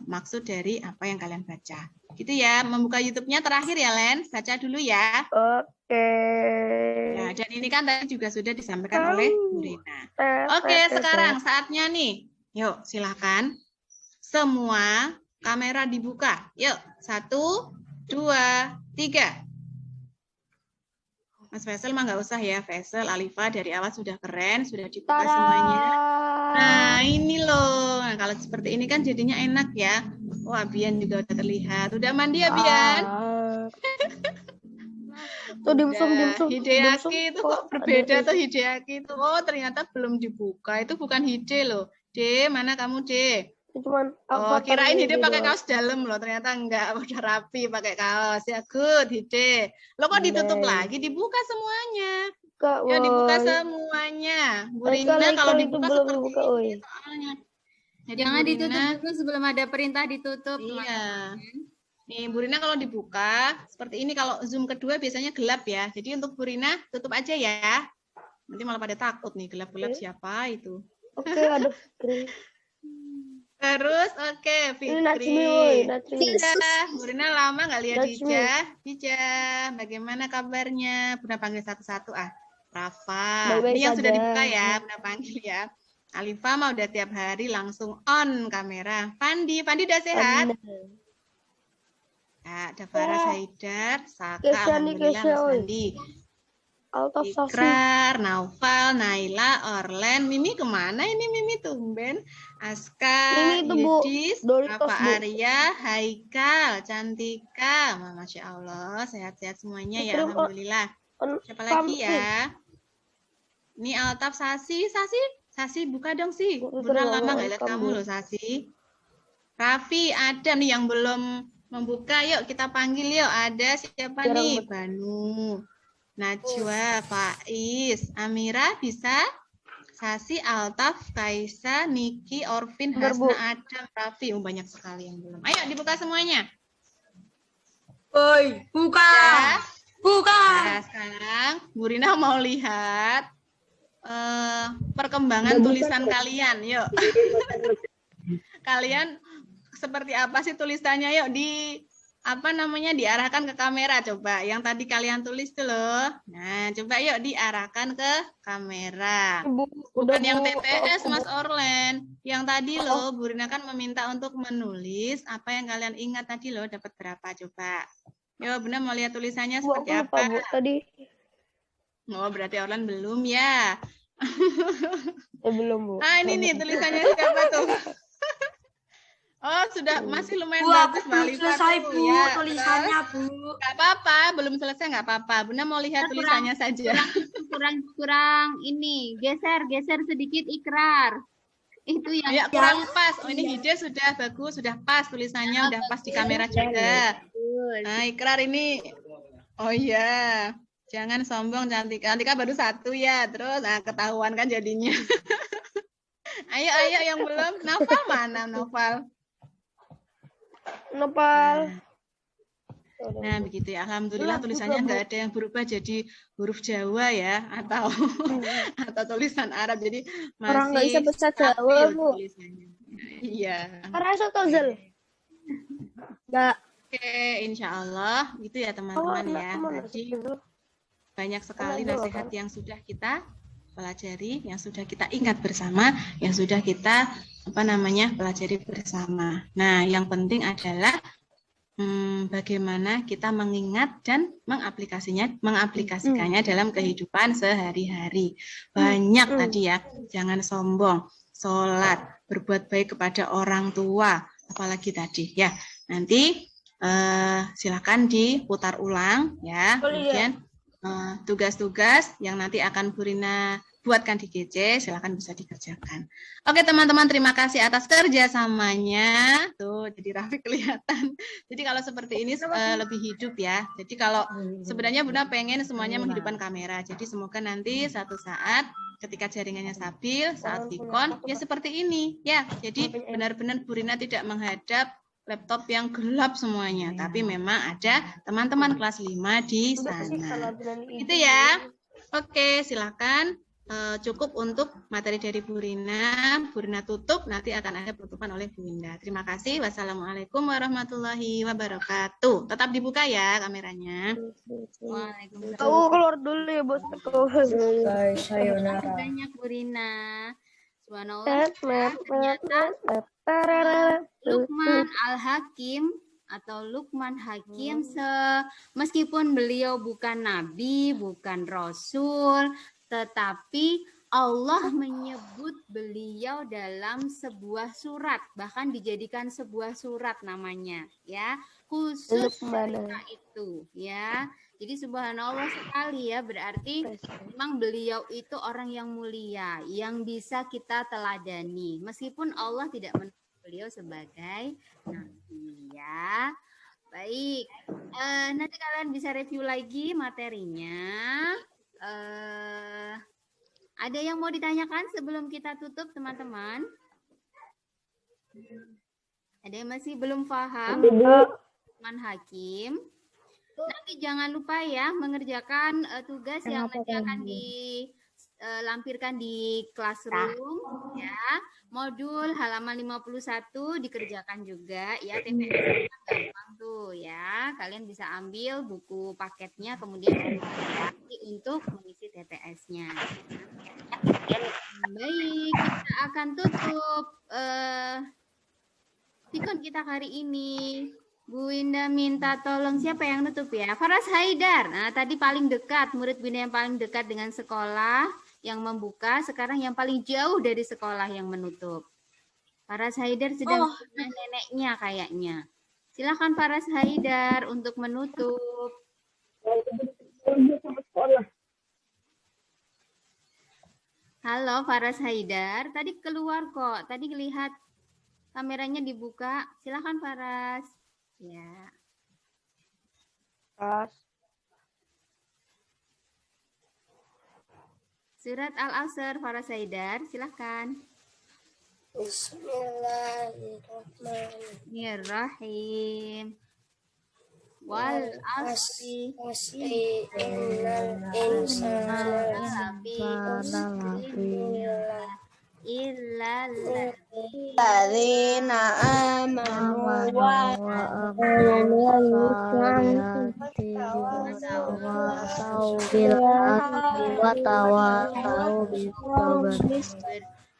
maksud dari apa yang kalian baca. Gitu ya. Membuka YouTube-nya terakhir ya, Len. Baca dulu ya. Oke. Ya, dan ini kan tadi juga sudah disampaikan oleh Bu Rina. Oke, sekarang saatnya nih. Yuk, silakan. Semua kamera dibuka. Yuk, 1, 2, 3. Mas Faisal mah nggak usah ya, Faisal, Alifa dari awal sudah keren, sudah dibuka semuanya. Nah, ini loh. Nah, kalau seperti ini kan jadinya enak ya. Wah, Bian juga udah terlihat. Udah mandi ya, Bian? Tuh dimsum. Hideaki itu kok berbeda tuh Hideaki itu. Oh, ternyata belum dibuka. Itu bukan Hide loh. D, mana kamu, D? Cuman kirain Hide pakai kaos dalam loh, ternyata enggak, udah rapi pakai kaos. Ya, good, Hide. Lo kok ditutup lagi? Dibuka semuanya. Ya, dibuka semuanya. Bu Rina kalau dibuka seperti ini soalnya. Jadi jangan ditutup dulu sebelum ada perintah ditutup. Iya. Nih, Bu Rina kalau dibuka seperti ini, kalau Zoom kedua biasanya gelap ya. Jadi untuk Bu Rina tutup aja ya. Nanti malah pada takut nih, gelap-gelap siapa itu. Oke, ada Fikri. Terus, oke, Fikri. Bu Rina lama nggak lihat Dija. Bagaimana kabarnya? Bunda panggil satu-satu Rafa. Ini yang sudah dibuka ya, Bunda panggil ya. Alifa mah udah tiap hari langsung on kamera. Pandi udah sehat? Ya, ada Faras Haidar, Saka, Kesya nih, Alhamdulillah, Kesya, Mas oi. Andi. Altaf Sasi. Ikrar, Naufal, Naila, Orlen, Mimi kemana ini Mimi tumben? Aska, Mimi itu, Bu. Yudis, Doritos, Rafa Bu. Arya, Haikal, Cantika, Masya Allah, sehat-sehat semuanya ya, Dikirim, Alhamdulillah. Siapa lagi pamit. ya? Ini Altaf Sasi, Sasi buka dong sih. Dikirim, Benar lama ngomong nggak lihat kamu. kamu loh Sasi. Raffi, Adam nih yang belum membuka, yuk kita panggil yuk. Ada siapa Jarang nih? bet- Banu, Najwa, Faiz, Amira bisa? Sasi, Altaf, Kaisa, Niki, Orvin, Bentar, Bu. Hasna, Adam, Raffi. Banyak sekali yang belum. Ayo dibuka semuanya. Oi, buka. Ya. Buka. Nah, sekarang Bu Rina mau lihat perkembangan tulisan kalian. Yuk. Kalian seperti apa sih tulisannya? Yuk diarahkan ke kamera coba. Yang tadi kalian tulis tuh loh. Nah, coba yuk diarahkan ke kamera. Bu, Bukan udah, yang Bu. TTS Mas Orlen. Yang tadi loh Bu Rina kan meminta untuk menulis apa yang kalian ingat tadi loh, dapat berapa coba. Yo, Bunda mau lihat tulisannya Bu, seperti aku lupa, apa? Bu. Tadi Oh, berarti Orlan belum ya. belum, Bu. Ini nih tulisannya siapa tuh? Oh, sudah masih lumayan Bu, aku bagus, Mbak belum Alifa selesai, tuh, Bu, ya. tulisannya, Bu. Nggak apa-apa, belum selesai nggak apa-apa. Bunda mau lihat tulisannya saja. Kurang ini, geser sedikit Ikrar. Itu yang Ya, kurang pas. Oh, ini Hide sudah bagus, sudah pas tulisannya, udah pas di kamera juga. Nah, Ikrar ini. Oh iya. Jangan sombong, Cantika. Cantika baru 1 ya, terus ketahuan kan jadinya. Ayo yang belum. Naufal mana, Naufal? Nopal. Nah, begitu ya. Alhamdulillah tulisannya nggak ada yang berubah jadi huruf Jawa ya, atau tulisan Arab. Jadi Orang nggak bisa masih bahasa Jawa, stabil Bu. tulisannya. Iya. Rasa Tozel. Nggak. Oke, insya Allah gitu ya teman-teman ya. Tadi banyak sekali nasihat yang sudah kita pelajari, yang sudah kita ingat bersama, yang sudah kita pelajari bersama. Nah, yang penting adalah bagaimana kita mengingat dan mengaplikasikannya dalam kehidupan sehari-hari. Banyak tadi ya, jangan sombong, sholat, berbuat baik kepada orang tua, apalagi tadi ya. Nanti silakan diputar ulang ya. Kemudian tugas-tugas yang nanti akan Bu Rina buatkan di GC, silakan bisa dikerjakan. Oke teman-teman, terima kasih atas kerjasamanya. Tuh, jadi Raffi kelihatan. Jadi kalau seperti ini lebih hidup ya. Jadi kalau sebenarnya Bunda pengen semuanya menghidupkan kamera. Jadi semoga nanti satu saat ketika jaringannya stabil, saat Vkon, ya seperti ini. Ya, jadi benar-benar Bu Rina tidak menghadap laptop yang gelap semuanya, tapi memang ada teman-teman kelas 5 di sana. Gitu ya. Oke, silakan. Cukup untuk materi dari Bu Rina. Bu Rina tutup, nanti akan ada penutupan oleh Bu Winda. Terima kasih. Wassalamualaikum warahmatullahi wabarakatuh. Tetap dibuka ya kameranya. Waalaikumsalam. Aku keluar dulu ya, Bos. Sayonara. Banyak Bu Rina. Subhanallah. Ternyata Luqman Al-Hakim atau Luqman Hakim, meskipun beliau bukan nabi, bukan rasul, tetapi Allah menyebut beliau dalam sebuah surat, bahkan dijadikan sebuah surat namanya, ya, khusus ketika itu, ya. Jadi subhanallah sekali ya, berarti memang beliau itu orang yang mulia, yang bisa kita teladani, meskipun Allah tidak menentukan beliau sebagai nabi, ya. Baik, nanti kalian bisa review lagi materinya. Ada yang mau ditanyakan sebelum kita tutup, teman-teman? Ada yang masih belum paham? Luqman Hakim. Nanti jangan lupa ya mengerjakan tugas yang nanti akan dilampirkan di classroom ya. Modul halaman 51 dikerjakan juga ya. TPS gampang tuh ya. Kalian bisa ambil buku paketnya kemudian untuk mengisi TTS-nya. Baik, kita akan tutup Vkon kita hari ini. Bu Winda minta tolong siapa yang nutup ya? Faras Haidar. Nah, tadi paling dekat, murid Bu Winda yang paling dekat dengan sekolah yang membuka, sekarang yang paling jauh dari sekolah yang menutup. Faras Haidar sedang dengan neneknya kayaknya. Silakan Faras Haidar untuk menutup. Halo Faras Haidar, tadi keluar kok. Tadi lihat kameranya dibuka. Silakan Faras. Ya. Surat Al-Asr, Faras Haidar, silakan. Bismillahirrahmanirrahim. Wal asri innal insana lafi illa alladzina amanu wa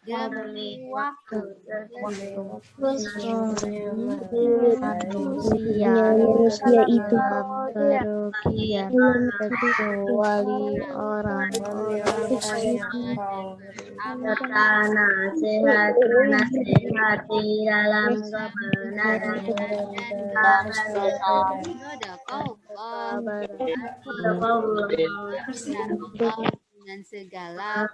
demi waktu manusia itu kerugian kecuali orang-orang karena sehat nasihati dalam kebenaran dengan segala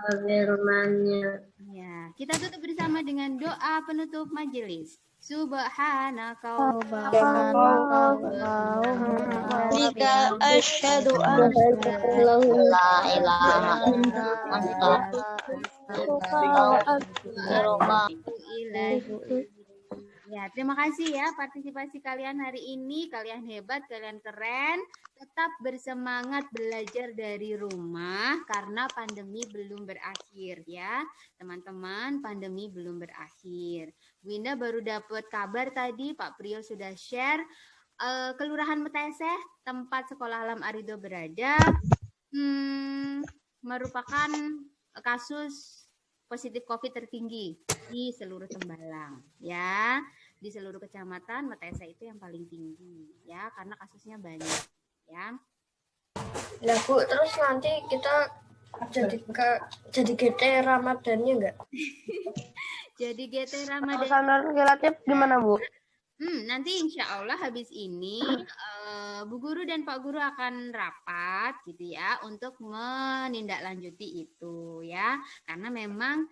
firman-Nya. Ya, kita tutup bersama dengan doa penutup majelis. Subhanaka Bika asyhadu an la ilaha illa anta Ya, terima kasih ya partisipasi kalian hari ini. Kalian hebat, kalian keren. Tetap bersemangat belajar dari rumah karena pandemi belum berakhir ya. Teman-teman, pandemi belum berakhir. Winda baru dapat kabar tadi, Pak Priyo sudah share Kelurahan Meteseh, tempat sekolah Alam Arido berada, merupakan kasus positif COVID tertinggi di seluruh Tembalang ya. Di seluruh kecamatan Meteseh itu yang paling tinggi ya, karena kasusnya banyak ya. Lah Bu, terus nanti kita jadi GT Ramadannya enggak? Jadi GT Ramadan. Sandal kilatnya gimana Bu? Nanti insya Allah habis ini Bu Guru dan Pak Guru akan rapat gitu ya untuk menindaklanjuti itu ya, karena memang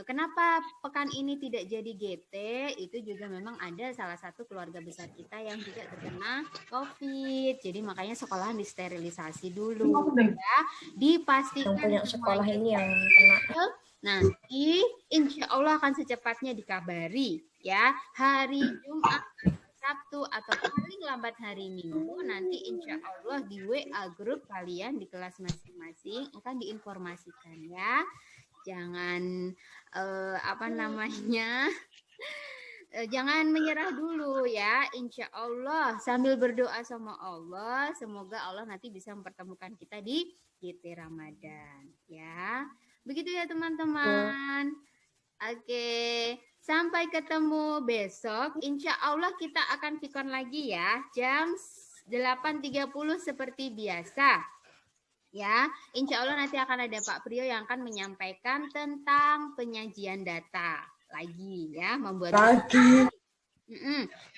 kenapa pekan ini tidak jadi GT, itu juga memang ada salah satu keluarga besar kita yang juga terkena COVID. Jadi makanya sekolahan disterilisasi dulu ya. Dipastikan yang punya sekolah ini yang kena. Nanti insya Allah akan secepatnya dikabari ya. Hari Jumat, Sabtu atau paling lambat hari Minggu nanti insya Allah di WA grup kalian di kelas masing-masing akan diinformasikan ya. Jangan jangan menyerah dulu ya, insya Allah sambil berdoa sama Allah, semoga Allah nanti bisa mempertemukan kita di GT Ramadan ya. Begitu ya teman-teman. Oke, sampai ketemu besok. Insya Allah kita akan pikon lagi ya, jam 8.30 seperti biasa. Ya, insya Allah nanti akan ada Pak Priyo yang akan menyampaikan tentang penyajian data lagi ya, membuat lagi.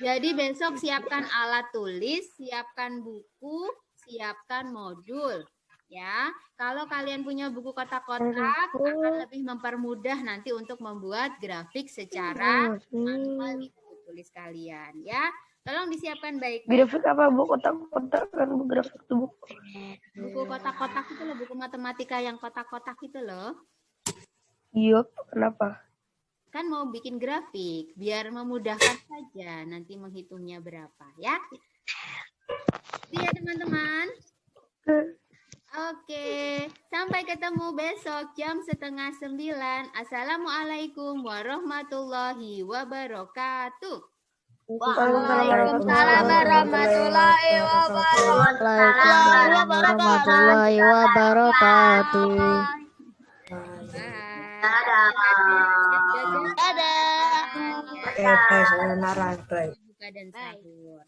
Jadi besok siapkan alat tulis, siapkan buku, siapkan modul. Ya, kalau kalian punya buku kotak-kotak akan lebih mempermudah nanti untuk membuat grafik secara manual di buku tulis kalian ya. Tolong disiapkan baik-baik. Grafik apa Bu? Kotak-kotak kan Bu, grafik itu Bu. Buku kotak-kotak itu loh, buku matematika yang kotak-kotak itu loh. Iya, kenapa? Kan mau bikin grafik biar memudahkan saja nanti menghitungnya berapa ya. Iya teman-teman. Oke, sampai ketemu besok jam 8:30. Assalamualaikum warahmatullahi wabarakatuh. Waalaikumsalam warahmatullahi wabarakatuh. Dadah. Dadah. baik, baik, baik. Buka dan sahur.